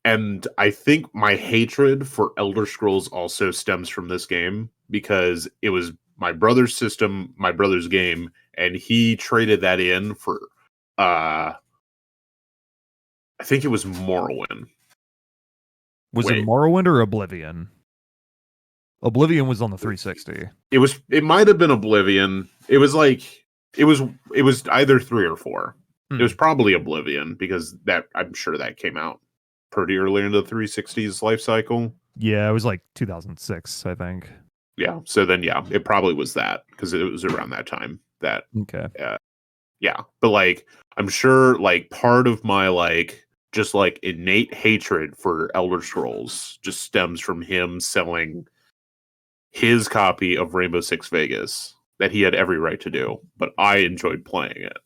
And I think my hatred for Elder Scrolls also stems from this game, because it was my brother's system, my brother's game, and he traded that in for I think it was Morrowind. Was it Morrowind or Oblivion? Oblivion was on the 360. It might have been Oblivion. It was either 3 or 4. It was probably Oblivion, because that I'm sure that came out pretty early into the 360's life cycle. Yeah, it was like 2006, I think. Yeah, so then it probably was that, because it was around that time that yeah. But like I'm sure like part of my like just like innate hatred for Elder Scrolls just stems from him selling his copy of Rainbow Six Vegas that he had every right to do, but I enjoyed playing it.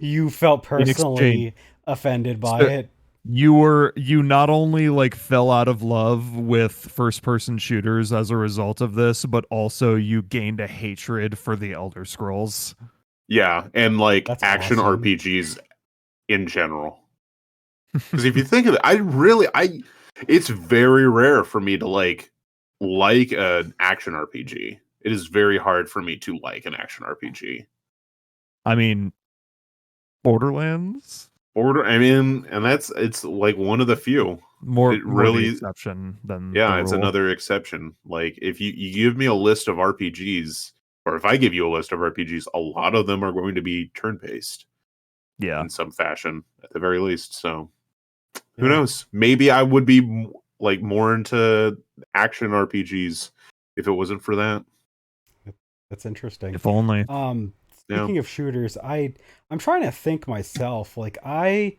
You felt personally offended by it. You not only like fell out of love with first person shooters as a result of this, but also you gained a hatred for the Elder Scrolls. Yeah, and like That's action awesome. RPGs in general. Because if you think of it, it's very rare for me to like an action RPG. It is very hard for me to like an action RPG. I mean, Borderlands? And it's like one of the few. More really the exception than yeah, the it's rule. another exception. Like if you give me a list of RPGs, or if I give you a list of RPGs, a lot of them are going to be turn-based. Yeah. In some fashion, at the very least. So who knows? Maybe I would be like more into action RPGs if it wasn't for that. That's interesting. If only. Speaking of shooters, I'm trying to think myself. Like I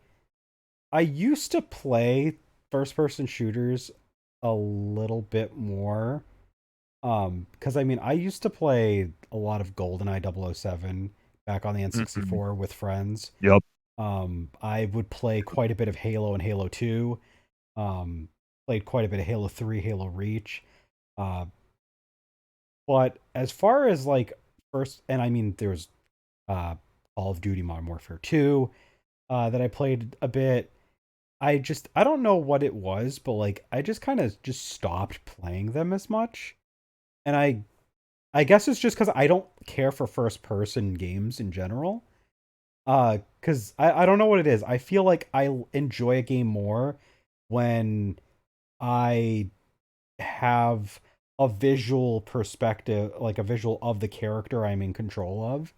used to play first person shooters a little bit more. Because I mean, I used to play a lot of GoldenEye 007 back on the N64 with friends. Yep. I would play quite a bit of Halo and Halo 2. Played quite a bit of Halo 3, Halo Reach. But as far as like and I mean, there's Call of Duty Modern Warfare 2 that I played a bit. I don't know what it was, but like I just kind of just stopped playing them as much. And I guess it's just because I don't care for first person games in general. Because I don't know what it is. I feel like I enjoy a game more when I have a visual perspective, like a visual of the character I'm in control of.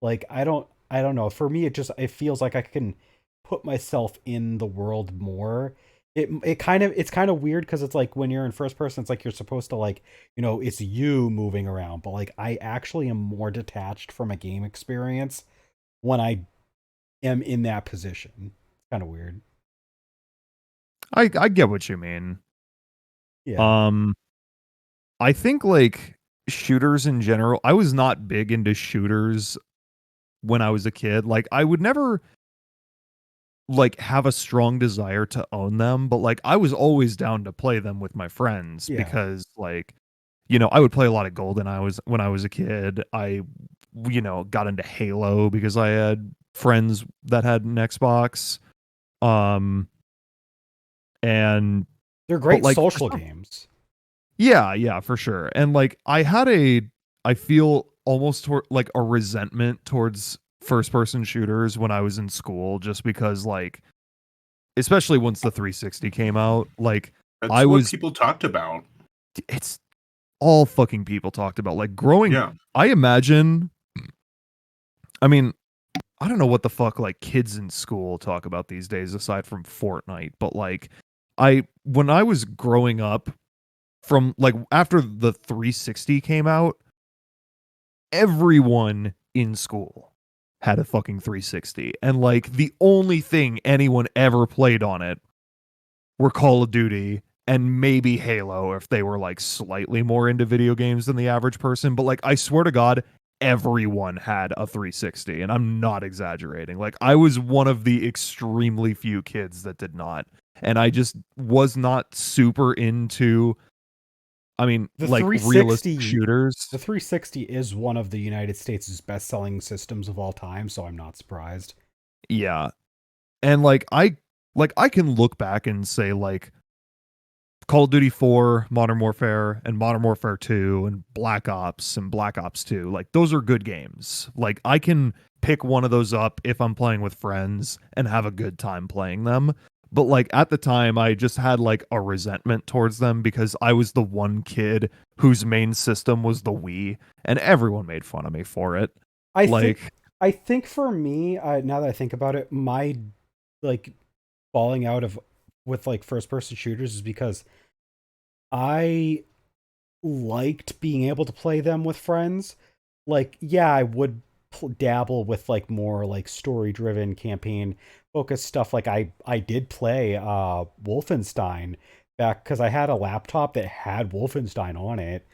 Like I don't know. For me, it feels like I can put myself in the world more. It's kind of weird because it's like when you're in first person, it's like you're supposed to like, it's you moving around, but like I actually am more detached from a game experience when I am in that position. It's kind of weird. I get what you mean. Yeah. I think like shooters in general, I was not big into shooters when I was a kid. Like, I would never like have a strong desire to own them, but like I was always down to play them with my friends Yeah. because like, you know, I would play a lot of Golden when I was a kid. I, you know, got into Halo because I had friends that had an Xbox. And They're but great like social games. yeah, for sure. And like I feel almost like a resentment towards first person shooters when I was in school, just because like, especially once the 360 came out, like That's I what was, people talked about. it's all fucking people talked about. Like growing, Yeah. I imagine, I mean, I don't know what the fuck like kids in school talk about these days aside from Fortnite, but like when I was growing up, from like after the 360 came out, everyone in school had a fucking 360, and like the only thing anyone ever played on it were Call of Duty and maybe Halo if they were like slightly more into video games than the average person. But like I swear to God, everyone had a 360, and I'm not exaggerating. Like I was one of the extremely few kids that did not, and I just was not super into, I mean, The like realistic 360 shooters. The 360 is one of the United States' best-selling systems of all time, so I'm not surprised. Yeah. And like I can look back and say like Call of Duty 4, Modern Warfare, and Modern Warfare 2, and Black Ops and Black Ops 2. Like those are good games. Like I can pick one of those up if I'm playing with friends and have a good time playing them. But like at the time I just had like a resentment towards them because I was the one kid whose main system was the Wii, and everyone made fun of me for it. I Like, think I think for me, now that I think about it, my like falling out of with like first-person shooters is because I liked being able to play them with friends. Like, yeah, I would dabble with like more like story-driven campaign focused stuff. Like I did play Wolfenstein back because I had a laptop that had Wolfenstein on it.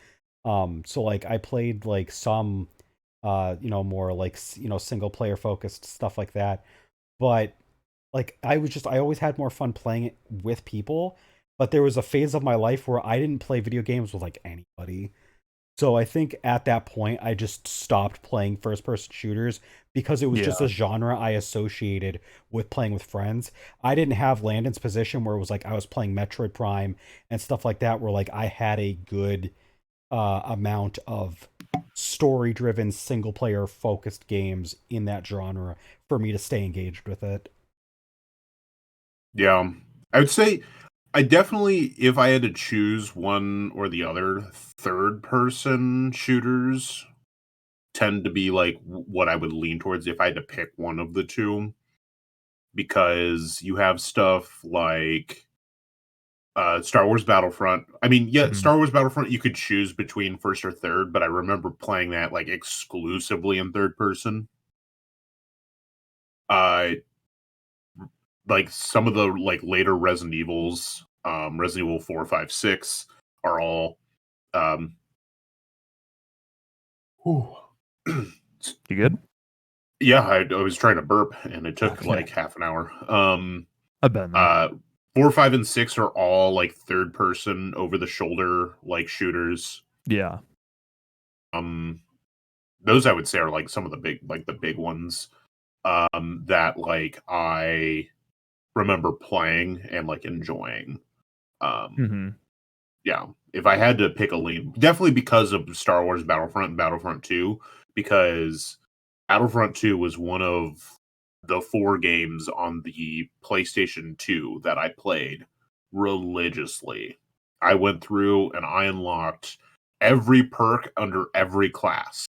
So like I played like some more like single player focused stuff like that. But like I always had more fun playing it with people. But there was a phase of my life where I didn't play video games with like anybody. So I think at that point I just stopped playing first person shooters because it was just yeah. a genre I associated with playing with friends. I didn't have Landon's position where it was like I was playing Metroid Prime and stuff like that, where like I had a good amount of story driven single player focused games in that genre for me to stay engaged with it. Yeah. I would say I definitely, if I had to choose one or the other, third person shooters tend to be like what I would lean towards if I had to pick one of the two, because you have stuff like Star Wars Battlefront. I mean, yeah, Mhm. Star Wars Battlefront you could choose between first or third, but I remember playing that like exclusively in third person. Uh like some of the like later Resident Evils, Resident Evil 4, 5, 6 are all um whew. You good? Yeah, I was trying to burp and it took Okay. like half an hour. I've been there. 4, 5, and 6 are all like third person over the shoulder like shooters. Yeah. Um those I would say are like some of the big ones that like I remember playing and like enjoying. Um Hmm. yeah, if I had to pick a lean, definitely because of Star Wars Battlefront and Battlefront 2, because Battlefront 2 was one of the 4 games on the PlayStation 2 that I played religiously. I went through and I unlocked every perk under every class.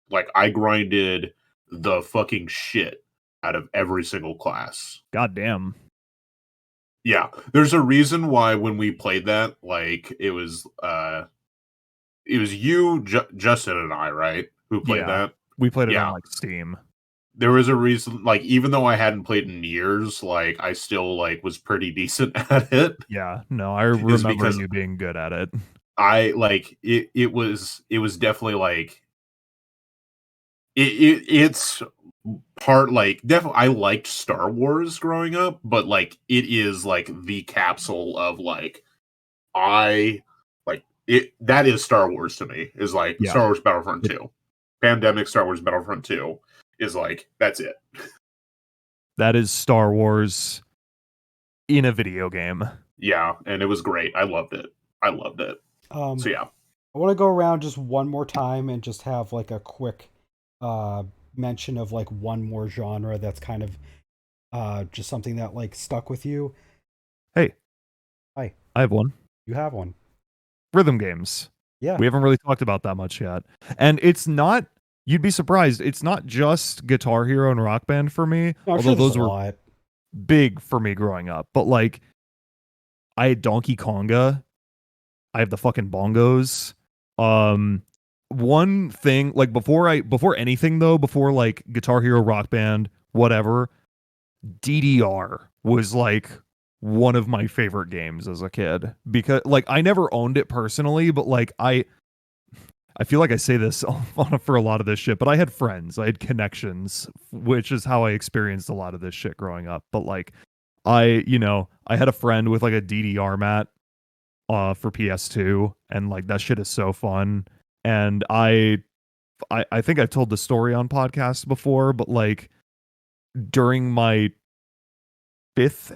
Like, I grinded the fucking shit out of every single class. God damn. Yeah, there's a reason why when we played that, like, it was you, Justin, and I, right? Who played Yeah. that? We played it on Yeah. like Steam. There was a reason, like, even though I hadn't played in years, like, I still, like, was pretty decent at it. Yeah. No, I Is remember because you being good at it. I like it. It was definitely like it's part like definitely I liked Star Wars growing up, but like it is like the capsule of like I like it. That is Star Wars to me. Is like Yeah. Star Wars Battlefront 2. Pandemic Star Wars Battlefront 2 is like that's it. That is Star Wars in a video game. Yeah, and it was great. I loved it. I loved it. So yeah. I want to go around just one more time and just have like a quick uh mention of like one more genre that's kind of just something that like stuck with you. Hey. Hi. I have one. You have one. Rhythm games. Yeah. We haven't really talked about that much yet. And it's not, you'd be surprised, it's not just Guitar Hero and Rock Band for me, No, I'm although sure there's those a were lot. big for me growing up. But like, I had Donkey Konga. I have the fucking bongos. One thing, like before anything though, before like Guitar Hero, Rock Band, whatever, DDR was like one of my favorite games as a kid, because like I never owned it personally, but like I feel like I say this for a lot of this shit, but I had friends, I had connections, which is how I experienced a lot of this shit growing up. But like I had a friend with like a DDR mat for PS2, and like that shit is so fun. And I think I've told the story on podcasts before, but like during my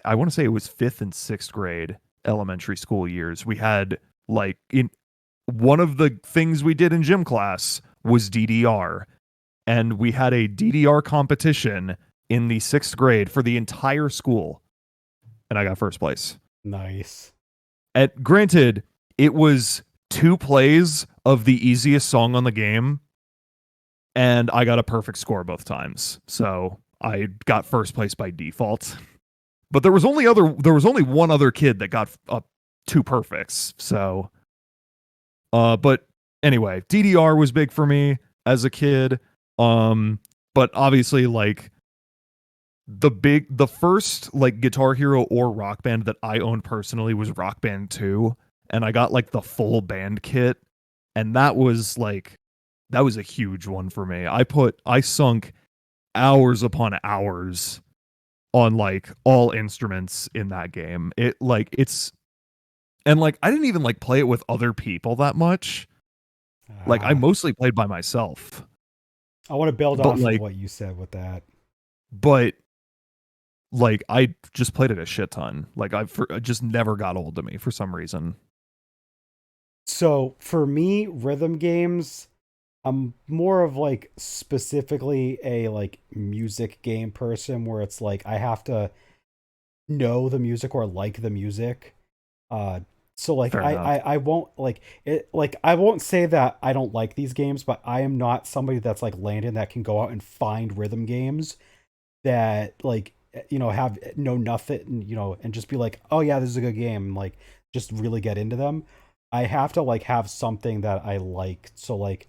I want to say it was fifth and sixth grade elementary school years, we had like in one of the things we did in gym class was DDR, and we had a DDR competition in the sixth grade for the entire school, and I got first place. Nice. Granted, it was 2 plays of the easiest song on the game, and I got a perfect score both times, so I got first place by default. But there was only one other kid that got 2 perfects. So, but anyway, DDR was big for me as a kid. But obviously, like the first like Guitar Hero or Rock Band that I owned personally was Rock Band 2, and I got like the full band kit, and that was a huge one for me. I sunk hours upon hours on like all instruments in that game. And like I didn't even like play it with other people that much. Like I mostly played by myself. I want to build But off like of what you said with that. but like I just played it a shit ton. Like I just never got old to me for some reason. So for me, rhythm games, I'm more of like specifically a like music game person where it's like I have to know the music or like the music. Uh so like Fair enough. I won't like it like I won't say that I don't like these games, but I am not somebody that's like Landon that can go out and find rhythm games that like have know nothing, and just be like, oh yeah, this is a good game, and like just really get into them. I have to like have something that I like. So like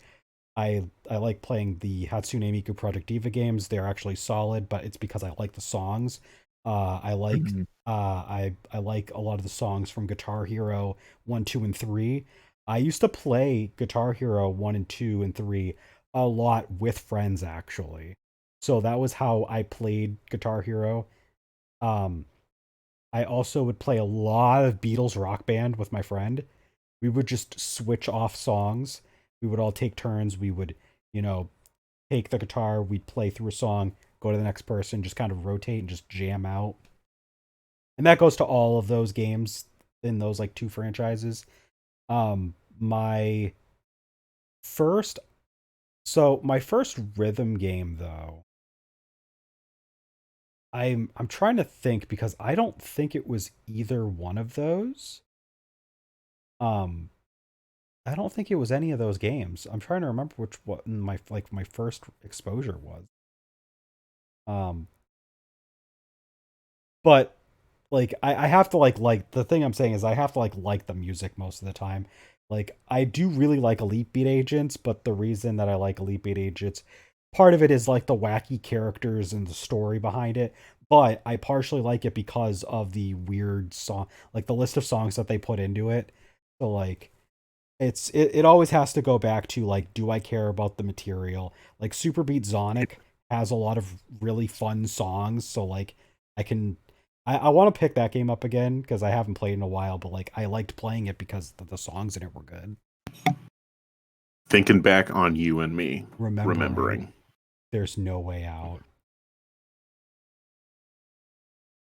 I like playing the Hatsune Miku Project Diva games. They're actually solid, but it's because I like the songs. I like Mhm. I like a lot of the songs from Guitar Hero 1, 2, and 3. I used to play Guitar Hero 1 and 2 and 3 a lot with friends actually. So that was how I played Guitar Hero. Um I also would play a lot of Beatles Rock Band with my friend. We would just switch off songs. We would all take turns. We would, you know, take the guitar, we'd play through a song, go to the next person, just kind of rotate and just jam out. And that goes to all of those games in those like 2 franchises. My first my first rhythm game though, I'm trying to think because I don't think it was either one of those. Um I don't think it was any of those games. I'm trying to remember which what my first exposure was. Um, but like I have to like the thing I'm saying is I have to like the music most of the time. Like I do really like Elite Beat Agents, but the reason that I like Elite Beat Agents, part of it is like the wacky characters and the story behind it. But I partially like it because of the weird song, like the list of songs that they put into it. So like it always has to go back to like, do I care about the material? Like Super Beat Sonic has a lot of really fun songs, so like I can I want to pick that game up again because I haven't played in a while, but like I liked playing it because the songs in it were good. Thinking back on you and me, remembering. There's no way out.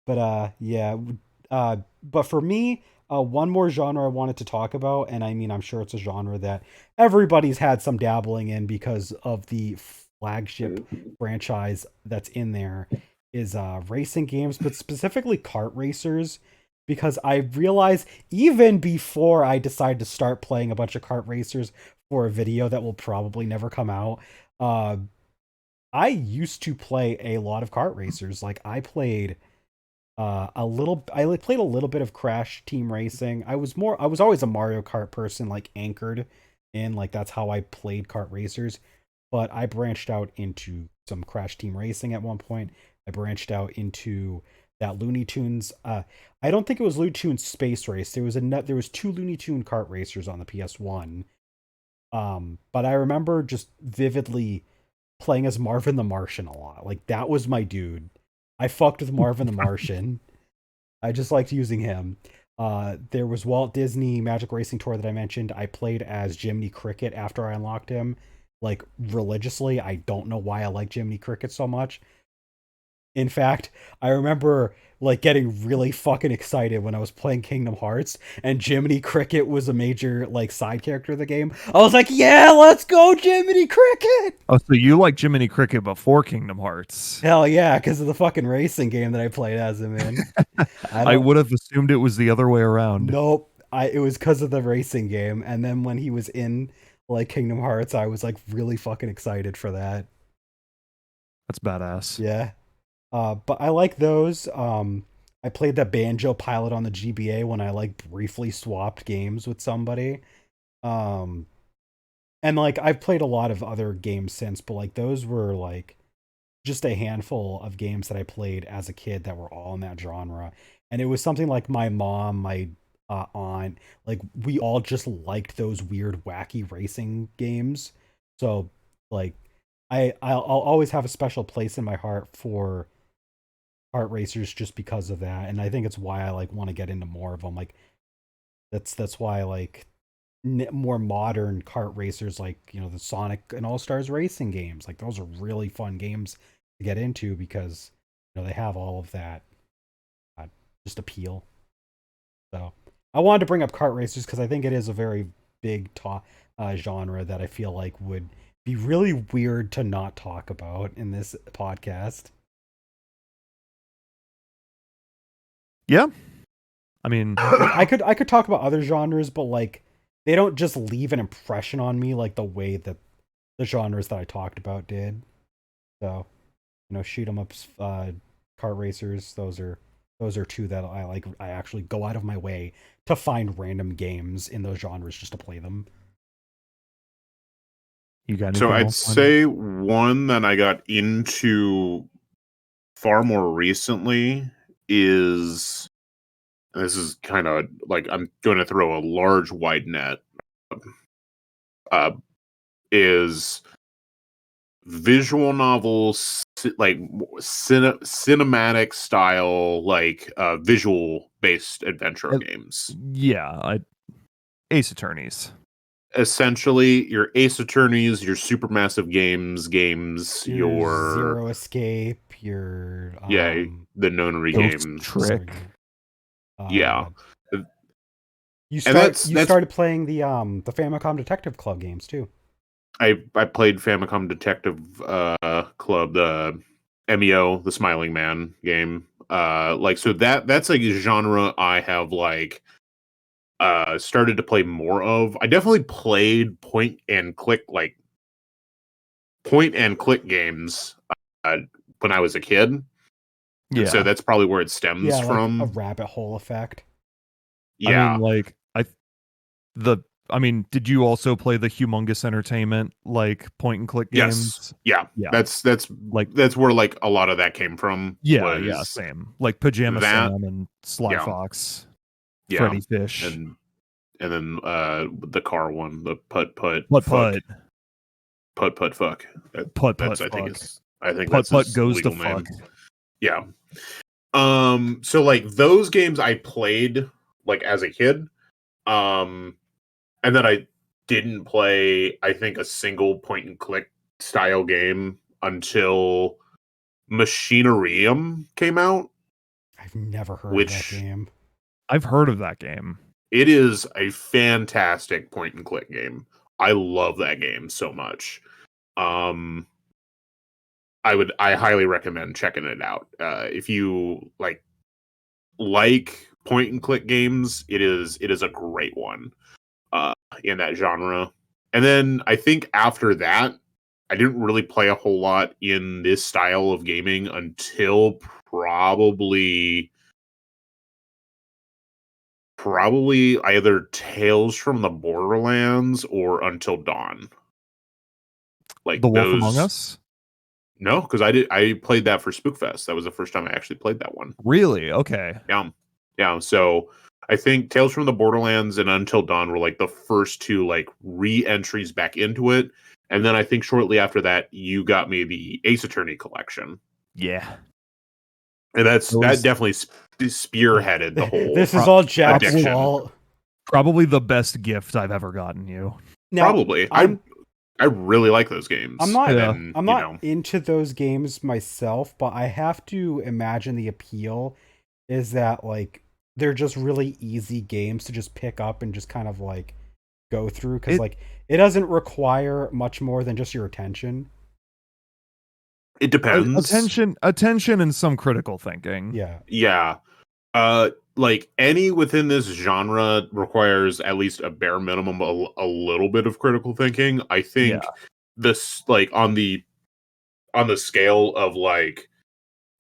But yeah, but for me, one more genre I wanted to talk about, and I mean, I'm sure it's a genre that everybody's had some dabbling in because of the flagship franchise that's in there, is racing games, but specifically kart racers. Because I realized even before I decided to start playing a bunch of kart racers for a video that will probably never come out, uh, I used to play a lot of kart racers. Like I played I played a little bit of Crash Team Racing. I was always a Mario Kart person, like anchored in, like that's how I played kart racers. But I branched out into some Crash Team Racing at one point. I branched out into that Looney Tunes. I don't think it was Looney Tunes Space Race. There was two Looney Tune kart racers on the PS1. But I remember just vividly playing as Marvin the Martian a lot. Like that was my dude. I fucked with Marvin the Martian. I just liked using him. There was Walt Disney Magic Racing Tour that I mentioned. I played as Jiminy Cricket after I unlocked him, like religiously. I don't know why I like Jiminy Cricket so much. In fact, I remember like getting really fucking excited when I was playing Kingdom Hearts and Jiminy Cricket was a major like side character of the game. I was like, "Yeah, let's go Jiminy Cricket!" Oh, so you like Jiminy Cricket before Kingdom Hearts? Hell yeah, because of the fucking racing game that I played as him in. I would have assumed it was the other way around. Nope. It was because of the racing game, and then when he was in like Kingdom Hearts, I was like really fucking excited for that. That's badass. Yeah. But I like those. I played the Banjo pilot on the GBA when I like briefly swapped games with somebody. Um, and like I've played a lot of other games since, but like those were like just a handful of games that I played as a kid that were all in that genre. And it was something like my mom, my aunt, like we all just liked those weird, wacky racing games. So like I'll always have a special place in my heart for kart racers just because of that. And I think it's why I like want to get into more of them. Like that's why I like more modern kart racers, like the Sonic and All Stars racing games. Like those are really fun games to get into because they have all of that uh, just appeal. So I wanted to bring up kart racers because I think it is a very big genre that I feel like would be really weird to not talk about in this podcast. Yeah. I mean, I could talk about other genres, but like they don't just leave an impression on me like the way that the genres that I talked about did. So, shoot 'em ups, kart racers. Those are two that I like. I actually go out of my way to find random games in those genres just to play them. you got anything So I'd else, say one that I got into far more recently is, and this is kind of like I'm going to throw a large wide net, uh, is visual novels, like cinematic style, like visual based adventure games. Yeah, Ace Attorneys. Essentially, your Ace Attorneys, your supermassive games, Your Zero Escape, your the Nonary Ghost games, Trick. yeah. You started playing the Famicom Detective Club games too. I played Famicom Detective Club, the MEO, the Smiling Man game. So that's like a genre I have like started to play more of. I definitely played point and click games when I was a kid. Yeah. And so that's probably where it stems from. Like a rabbit hole effect. Yeah. I mean, did you also play the Humongous Entertainment like point and click games? Yes. Yeah. That's where like a lot of that came from. Yeah, same. Like Pajama that, Sam and Sly yeah. Fox, Yeah. Freddy Fish. And and then the car one, the putt Putt fuck, putt fuck. putt That's putt fuck. I think Putt that's putt his goes to legal name. fuck. Yeah. So like those games I played like as a kid, and then I didn't play, I think, a single point and click style game until Machinarium came out, I've never heard of that which game. I've heard of that game. it is a fantastic point and click game. I love that game so much. I highly recommend checking it out. If you like point and click games, it is a great one in that genre. And then I think after that, I didn't really play a whole lot in this style of gaming until probably either Tales from the Borderlands or Until Dawn. Like The Wolf Among those. Us? No, because I played that for Spookfest. That was the first time I actually played that one. Really? Okay. Yeah. So I think Tales from the Borderlands and Until Dawn were like the first two like re-entries back into it. And then I think shortly after that, you got me the Ace Attorney collection. Yeah. And that definitely spearheaded the whole. This is all Jack's addiction. fault. Probably the best gift I've ever gotten you. Now, probably. I really like those games. I'm not. Yeah. I'm not into those games myself, but I have to imagine the appeal is that like they're just really easy games to just pick up and just kind of like go through because like it doesn't require much more than just your attention. It depends. Attention, and some critical thinking. Yeah. Like any within this genre requires at least a bare minimum a little bit of critical thinking. I think this like on the scale of like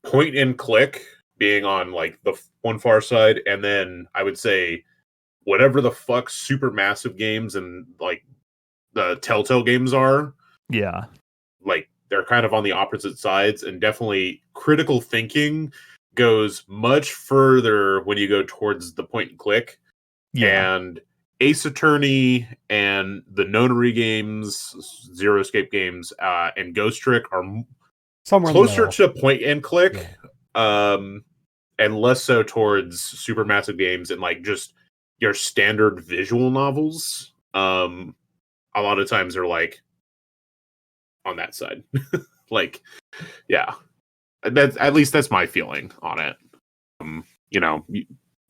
point and click being on like the one far side, and then I would say whatever the fuck super massive games and like the Telltale games are. Yeah. Like they're kind of on the opposite sides, and definitely critical thinking goes much further when you go towards the point and click. Yeah. And Ace Attorney and the Nonary games, Zero Escape games, and Ghost Trick are somewhere closer to point and click, and less so towards supermassive games and like just your standard visual novels. A lot of times they're like on that side. Like, yeah. That's at least that's my feeling on it. You know,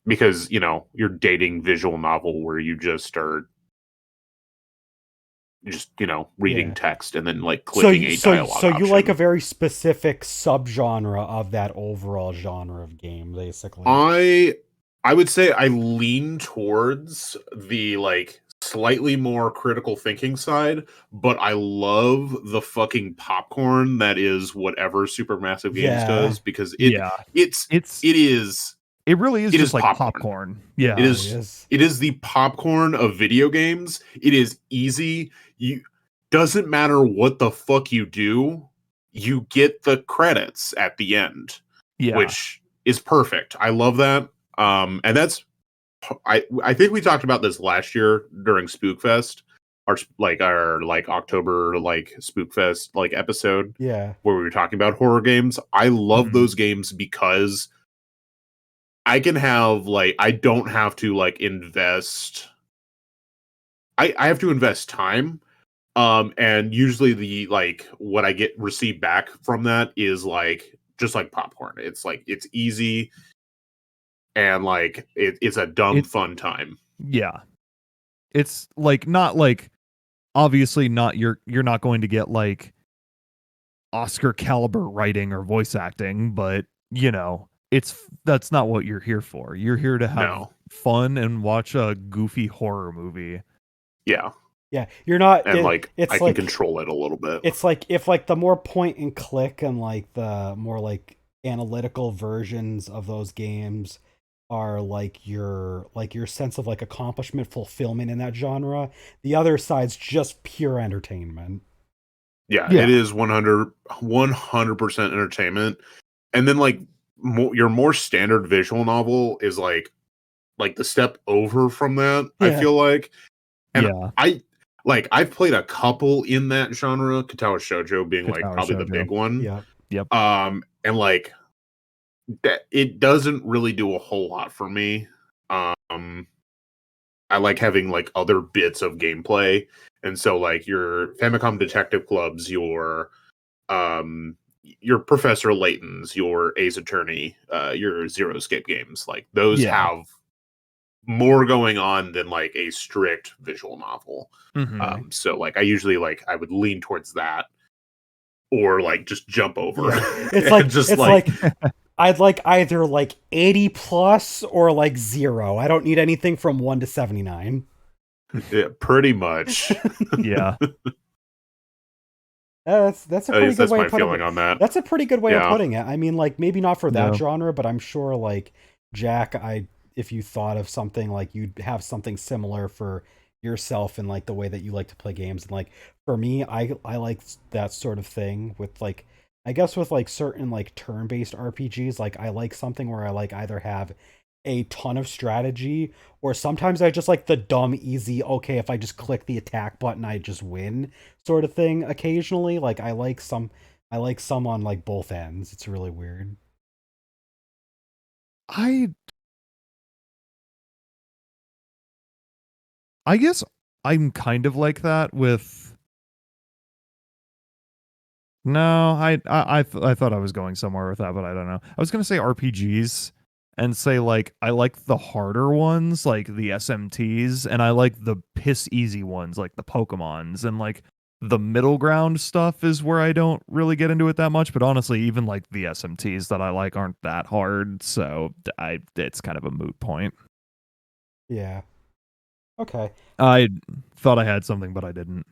because you're dating visual novel where you just are reading text and then like clicking dialogue. So you like a very specific subgenre of that overall genre of game, basically. I would say I lean towards the like slightly more critical thinking side, but I love the fucking popcorn that is whatever Supermassive Games does, because it really is just like popcorn. Yeah. It is the popcorn of video games. It is easy. Doesn't matter what the fuck you do, you get the credits at the end. Yeah. Which is perfect. I love that. And that's I think we talked about this last year during Spookfest, our October Spookfest episode. Yeah. Where we were talking about horror games. I love those games because I can have I don't have to invest. I have to invest time. And usually the what I receive back from that is just like popcorn. It's it's easy. And it's a fun time. Yeah. It's not obviously not you're not going to get Oscar caliber writing or voice acting, but that's not what you're here for. You're here to have fun and watch a goofy horror movie. Yeah. Yeah, you're not, and I can control it a little bit. It's if the more point and click and the more analytical versions of those games are your sense of accomplishment, fulfillment in that genre. The other side's just pure entertainment. Yeah. It is 100% entertainment. And then your more standard visual novel is like the step over from that. Yeah. I feel like, and Yeah. I've played a couple in that genre, Katawa Shoujo being like Katawa probably the Shoujo. big one. Yeah. Yep. And like that, it doesn't really do a whole lot for me. I like having like other bits of gameplay, and so like your Famicom Detective Clubs, your Professor Layton's, your Ace Attorney, your Zero Escape games, like those Yeah. have more going on than like a strict visual novel. Mhm. So like I usually like I would lean towards that, or like just jump over. Yeah. It's like just it's like I'd like either like 80 plus or like 0. I don't need anything from 1 to 79. yeah, pretty much. Yeah. That's a At pretty least good that's way my of putting feeling it. on that. That's a pretty good way of Yeah. putting it. I mean, like maybe not for that No. genre, but I'm sure like Jack, if you thought of something like you'd have something similar for yourself and like the way that you like to play games. And like for me, I like that sort of thing with like I guess with like certain like turn-based RPGs, like I like something where I like either have a ton of strategy or sometimes I just like the dumb easy okay if I just click the attack button I just win sort of thing occasionally. Like I like some on like both ends. It's really weird. I guess I'm kind of like that with. No, I thought I was going somewhere with that, but I don't know. I was gonna say RPGs and say like I like the harder ones, like the SMTs, and I like the piss easy ones, like the Pokemons, and like the middle ground stuff is where I don't really get into it that much. But honestly, even like the SMTs that I like aren't that hard, so it's kind of a moot point. Yeah. Okay. I thought I had something, but I didn't.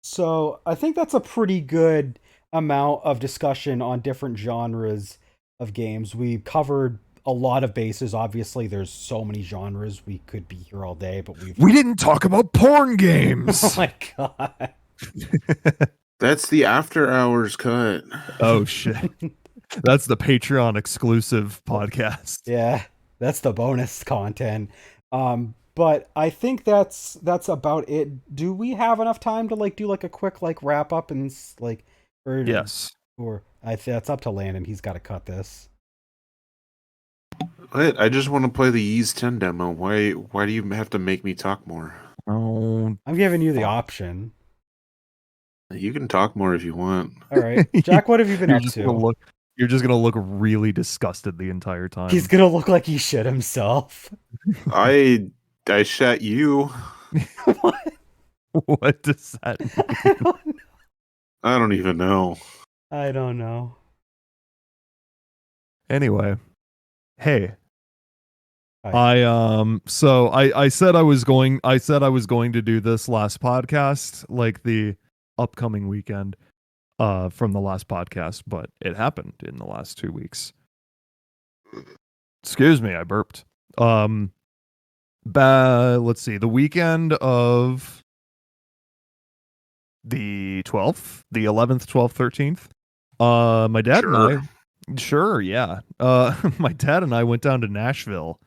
So I think that's a pretty good amount of discussion on different genres of games. We covered a lot of bases. Obviously, there's so many genres. We could be here all day, but We didn't talk about porn Oh games. my god. That's the after hours cut. Oh shit. That's the Patreon exclusive podcast. Yeah, that's the bonus content. But I think that's about it. Do we have enough time to like do like a quick like wrap up and like or Yes. or that's up to Landon. He's got to cut this. What? I just want to play the Ys 10 demo. Why do you have to make me talk more? Oh, I'm giving you the fuck. option. You can talk more if you want. All right, Jack, what have you been up to? You're just gonna look really disgusted the entire time. He's gonna look like he shit himself. I shat you. What? What does that mean? I don't even know. I don't know. Anyway, hey. Hi. I said I was going to do this last podcast, like the upcoming weekend from the last podcast, but it happened in the last 2 weeks. Excuse me, I burped. Let's see, the weekend of the 12th, the 11th, 12th, 13th. My dad and I, sure, yeah. My dad and I went down to Nashville.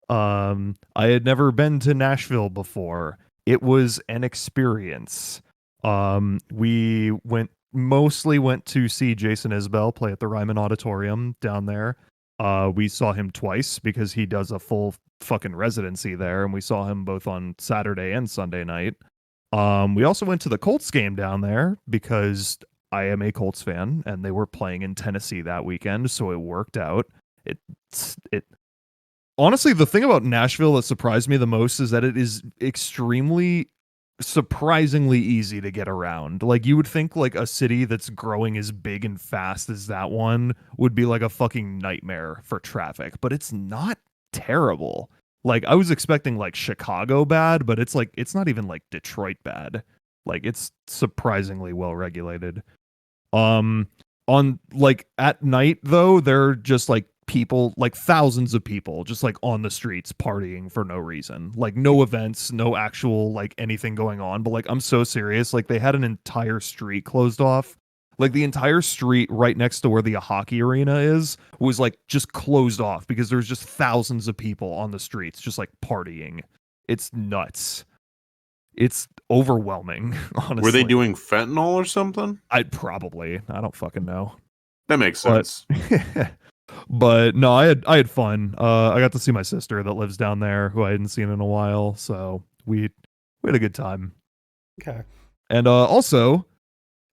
I had never been to Nashville before. It was an experience. We mostly went to see Jason Isbell play at the Ryman Auditorium down there. We saw him twice because he does a full fucking residency there, and we saw him both on Saturday and Sunday night. We also went to the Colts game down there because I am a Colts fan, and they were playing in Tennessee that weekend, so it worked out. It honestly, the thing about Nashville that surprised me the most is that it is surprisingly easy to get around. Like, you would think like a city that's growing as big and fast as that one would be like a fucking nightmare for traffic, but it's not terrible. Like, I was expecting like Chicago bad, but it's not even like Detroit bad. Like, it's surprisingly well regulated. On like at night though, they're just like people, like thousands of people just like on the streets partying for no reason, like no events, no actual like anything going on, but like I'm so serious, like they had an entire street closed off, Like the entire street right next to where the hockey arena is was like just closed off because there's just thousands of people on the streets just like partying. It's nuts. It's overwhelming, honestly. Were they doing fentanyl or something? I don't fucking know. That makes But sense. but no, I had fun. I got to see my sister that lives down there who I hadn't seen in a while, so we had a good time. Okay. And also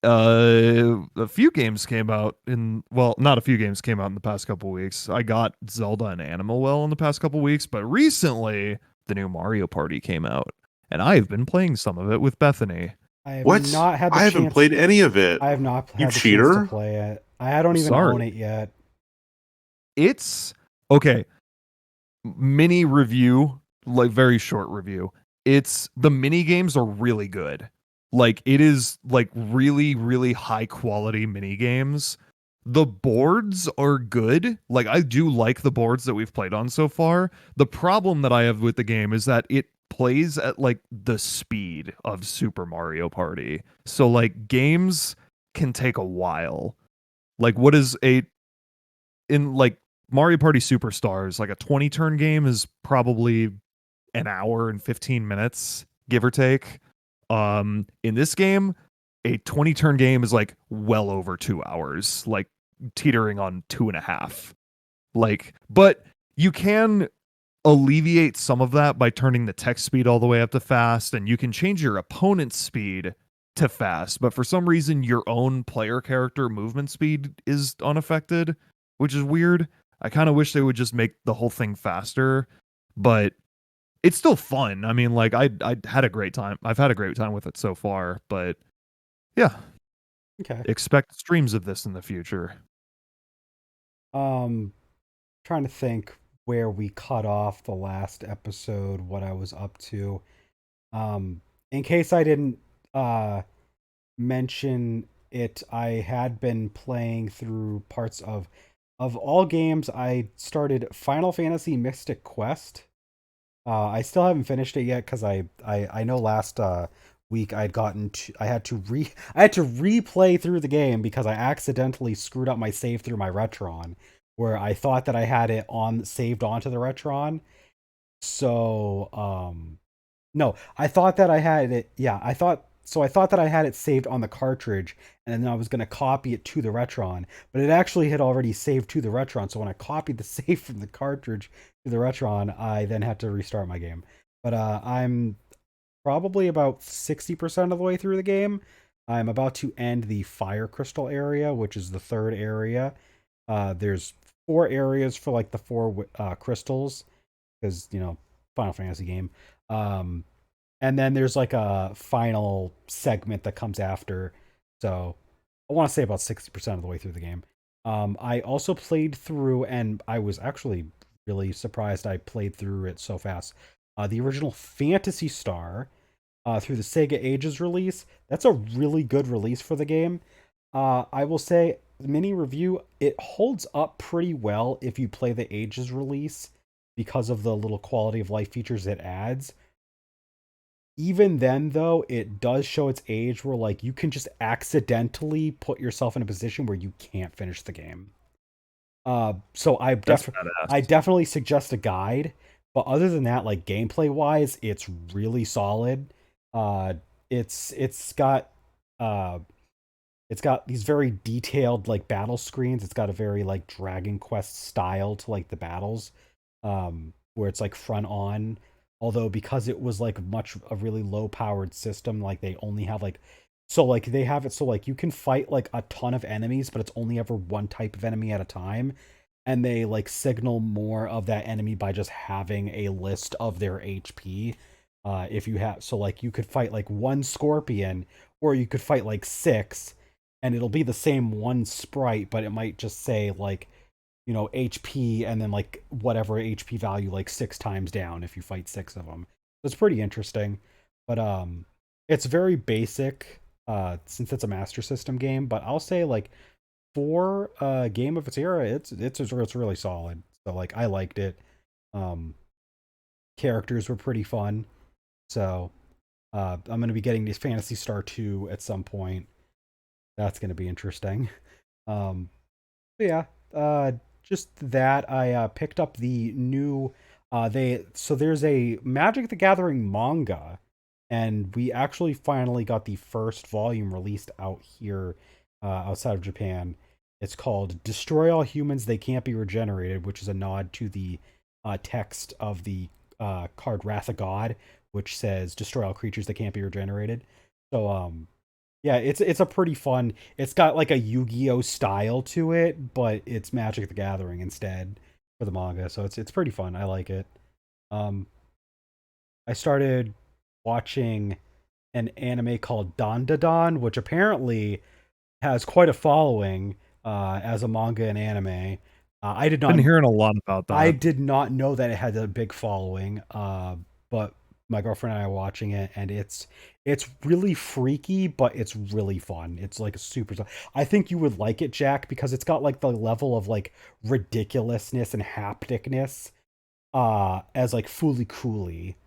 a few games came out not a few games came out in the past couple weeks. I got Zelda and Animal Well in the past couple weeks, but recently the new Mario Party came out, and I have been playing some of it with Bethany. I have What? not had the I haven't chance. played any of it. I have not You had the chance cheater? to play it. I don't even Sorry. own it yet. It's okay. Mini review, like very short review. It's the mini games are really good. Like it is like really, really high quality mini games. The boards are good. Like I do like the boards that we've played on so far. The problem that I have with the game is that it plays at like the speed of Super Mario Party. So like games can take a while. Like what is in like Mario Party Superstars, like a 20 turn game is probably an hour and 15 minutes, give or take. In this game, a 20 turn game is like well over 2 hours, like teetering on 2.5. Like, but you can alleviate some of that by turning the text speed all the way up to fast, and you can change your opponent's speed to fast, but for some reason your own player character movement speed is unaffected, which is weird. I kind of wish they would just make the whole thing faster, but it's still fun. I mean, like I had a great time. I've had a great time with it so far, but yeah, Okay. expect streams of this in the future. Trying to think where we cut off the last episode, what I was up to. In case I didn't mention it, I had been playing through parts of all games. I started Final Fantasy Mystic Quest. I still haven't finished it yet because I know last week I had to replay through the game because I accidentally screwed up my save through my Retron, where I thought that I had it saved onto the Retron. So no, I thought that I had it. Yeah, I thought that I had it saved on the cartridge, and then I was going to copy it to the Retron, but it actually had already saved to the Retron. So when I copied the save from the cartridge to the Retron, I then had to restart my game. But I'm probably about 60% of the way through the game. I'm about to end the Fire Crystal area, which is the third area. There's 4 areas for like the 4 crystals, because Final Fantasy game. And then there's like a final segment that comes after. So I want to say about 60% of the way through the game. I also played through, and I was actually really surprised I played through it so fast. The original Phantasy Star through the Sega Ages release. That's a really good release for the game. I will say, mini review, it holds up pretty well if you play the Ages release because of the little quality of life features it adds. Even then, though, it does show its age where, like, you can just accidentally put yourself in a position where you can't finish the game. So I definitely suggest a guide. But other than that, like, gameplay wise, it's really solid. It's got these very detailed like battle screens. It's got a very like Dragon Quest style to like the battles, where it's like front on. Although because it was like a really low powered system, like they only have like, so like they have it so like you can fight like a ton of enemies, but it's only ever one type of enemy at a time. And they like signal more of that enemy by just having a list of their HP. If you have, so like you could fight like 1 scorpion, or you could fight like 6, and it'll be the same one sprite, but it might just say like, HP, and then like whatever HP value, like 6 times down if you fight 6 of them. So it's pretty interesting, but it's very basic since it's a Master System game. But I'll say like for a game of its era, it's really solid. So like I liked it. Characters were pretty fun. So I'm gonna be getting this Phantasy Star 2 at some point. That's going to be interesting. But yeah, just that I picked up the new there's a Magic the Gathering manga, and we actually finally got the first volume released out here outside of Japan. It's called Destroy All Humans They Can't Be Regenerated, which is a nod to the text of the card Wrath of God, which says destroy all creatures that can't be regenerated. So yeah, it's a pretty fun. It's got like a Yu-Gi-Oh style to it, but it's Magic the Gathering instead for the manga. So it's pretty fun. I like it. Um, I started watching an anime called Don, which apparently has quite a following as a manga and anime. I did not Been hearing a lot about I that. did not know that it had a big following, but my girlfriend and I are watching it, and it's really freaky, but it's really fun. It's like a super. I think you would like it, Jack, because it's got like the level of like ridiculousness and hapticness, as like Fooly Cooley,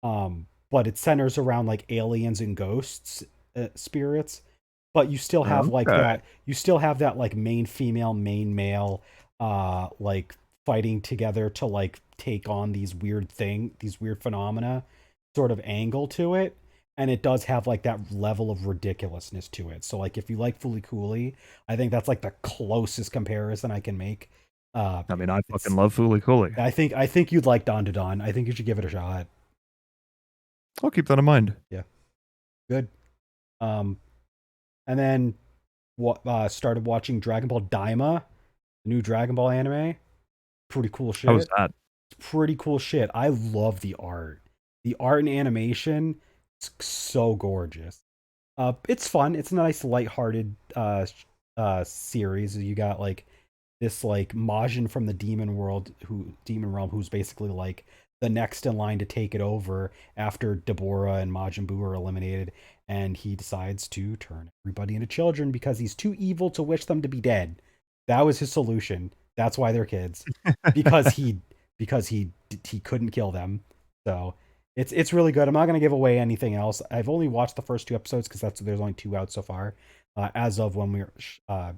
but it centers around like aliens and ghosts, spirits, but you still have like Okay. that. You still have that like main female, main male, like fighting together to like take on these weird phenomena, sort of angle to it. And it does have like that level of ridiculousness to it. So like if you like Fooly Cooley, I think that's like the closest comparison I can make. I mean, I fucking It's love Fooly Cooley. I think you'd like Don. I think you should give it a shot. I'll keep that in mind. Yeah, good. Um, and then what? Started watching Dragon Ball Daima, the new Dragon Ball anime. Pretty cool How was shit. that? Pretty cool shit. I love the art. The art and animation, it's so gorgeous. It's fun. It's a nice, lighthearted series. You got like this like Majin from the Demon Realm, who's basically like the next in line to take it over after Deborah and Majin Buu are eliminated, and he decides to turn everybody into children because he's too evil to wish them to be dead. That was his solution. That's why they're kids, because he couldn't kill them. So it's really good. I'm not gonna give away anything else. I've only watched the first two episodes because there's only two out so far, as of when we're I'm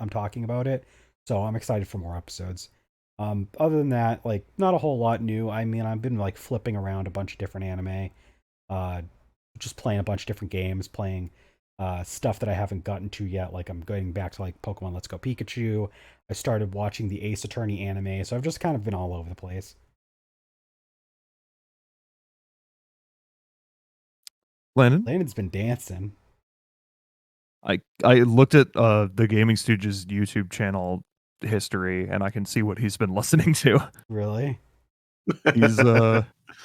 talking about it. So I'm excited for more episodes. Other than that, like not a whole lot new. I mean, I've been like flipping around a bunch of different anime, uh, just playing a bunch of different games, playing stuff that I haven't gotten to yet. Like I'm going back to like Pokemon Let's Go Pikachu. I started watching the Ace Attorney anime, so I've just kind of been all over the place. Landon, Landon's been dancing. I looked at the Gaming Stooges YouTube channel history, and I can see what he's been listening to. Really? He's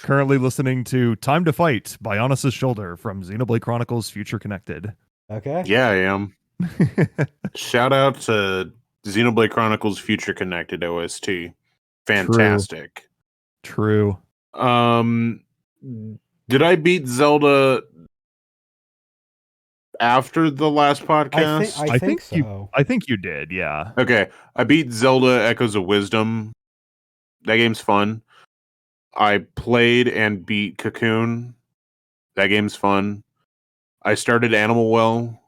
currently listening to "Time to Fight" by Honest's Shoulder from Xenoblade Chronicles Future Connected. Okay. Yeah, I am. Shout out to Xenoblade Chronicles Future Connected OST. Fantastic. True. Did I beat Zelda after the last podcast? I think so. I think you did. Yeah. Okay, I beat Zelda Echoes of Wisdom. That game's fun. I played and beat Cocoon. That game's fun. I started Animal Well.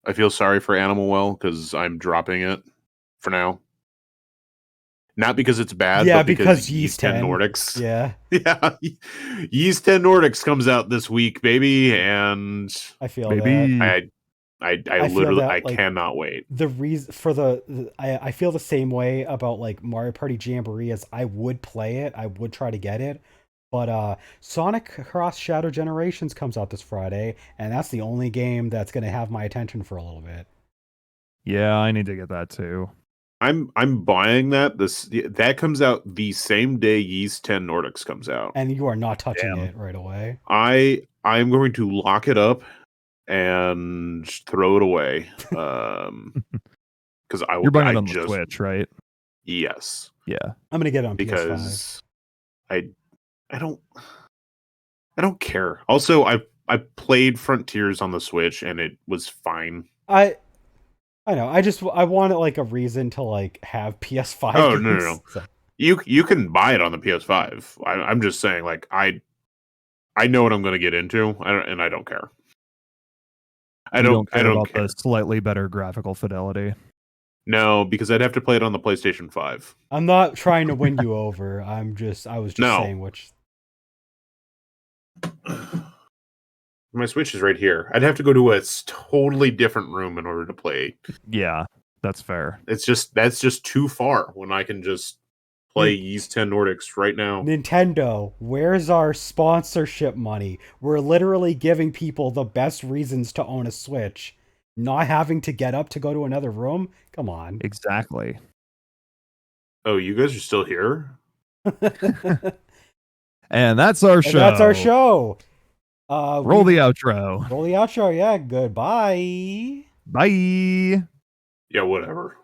I feel sorry for Animal Well because I'm dropping it for now. Not because it's bad, Yeah, but because because Yeast 10 10. Nordics. Yeah, Yeah, Yeast 10 Nordics comes out this week, baby, and I feel that. Maybe. I I feel literally I that like cannot wait. the reason for I feel the same way about like Mario Party Jamboree, as I would play it, I would try to get it, but Sonic Cross Shadow Generations comes out this Friday, and that's the only game that's going to have my attention for a little bit. Yeah, I need to get that too. I'm buying that. That comes out the same day Yeast 10 Nordics comes out. And you are not touching Damn. it right away. I'm going to lock it up and throw it away. Because You're buying I it on the just Switch, right? yes, Yeah. I'm going to get it on PS5. because I don't care. Also, I played Frontiers on the Switch and it was fine. I know. I wanted like a reason to like have PS5 Oh games. no. So. You can buy it on the PS5. I'm just saying, like I know what I'm going to get into, and I don't care. I You don't care about care. the slightly better graphical fidelity. No, because I'd have to play it on the PlayStation 5. I'm not trying to win you over. I was just No. saying which. My Switch is right here. I'd have to go to a totally different room in order to play. Yeah, that's fair. That's just too far when I can just play Ys 10 Nordics right now. Nintendo, where's our sponsorship money? We're literally giving people the best reasons to own a Switch. Not having to get up to go to another room? Come on. Exactly. Oh, you guys are still here? And that's our show. That's our show. Roll the outro. Roll the outro, yeah. Goodbye. Bye. Yeah, whatever.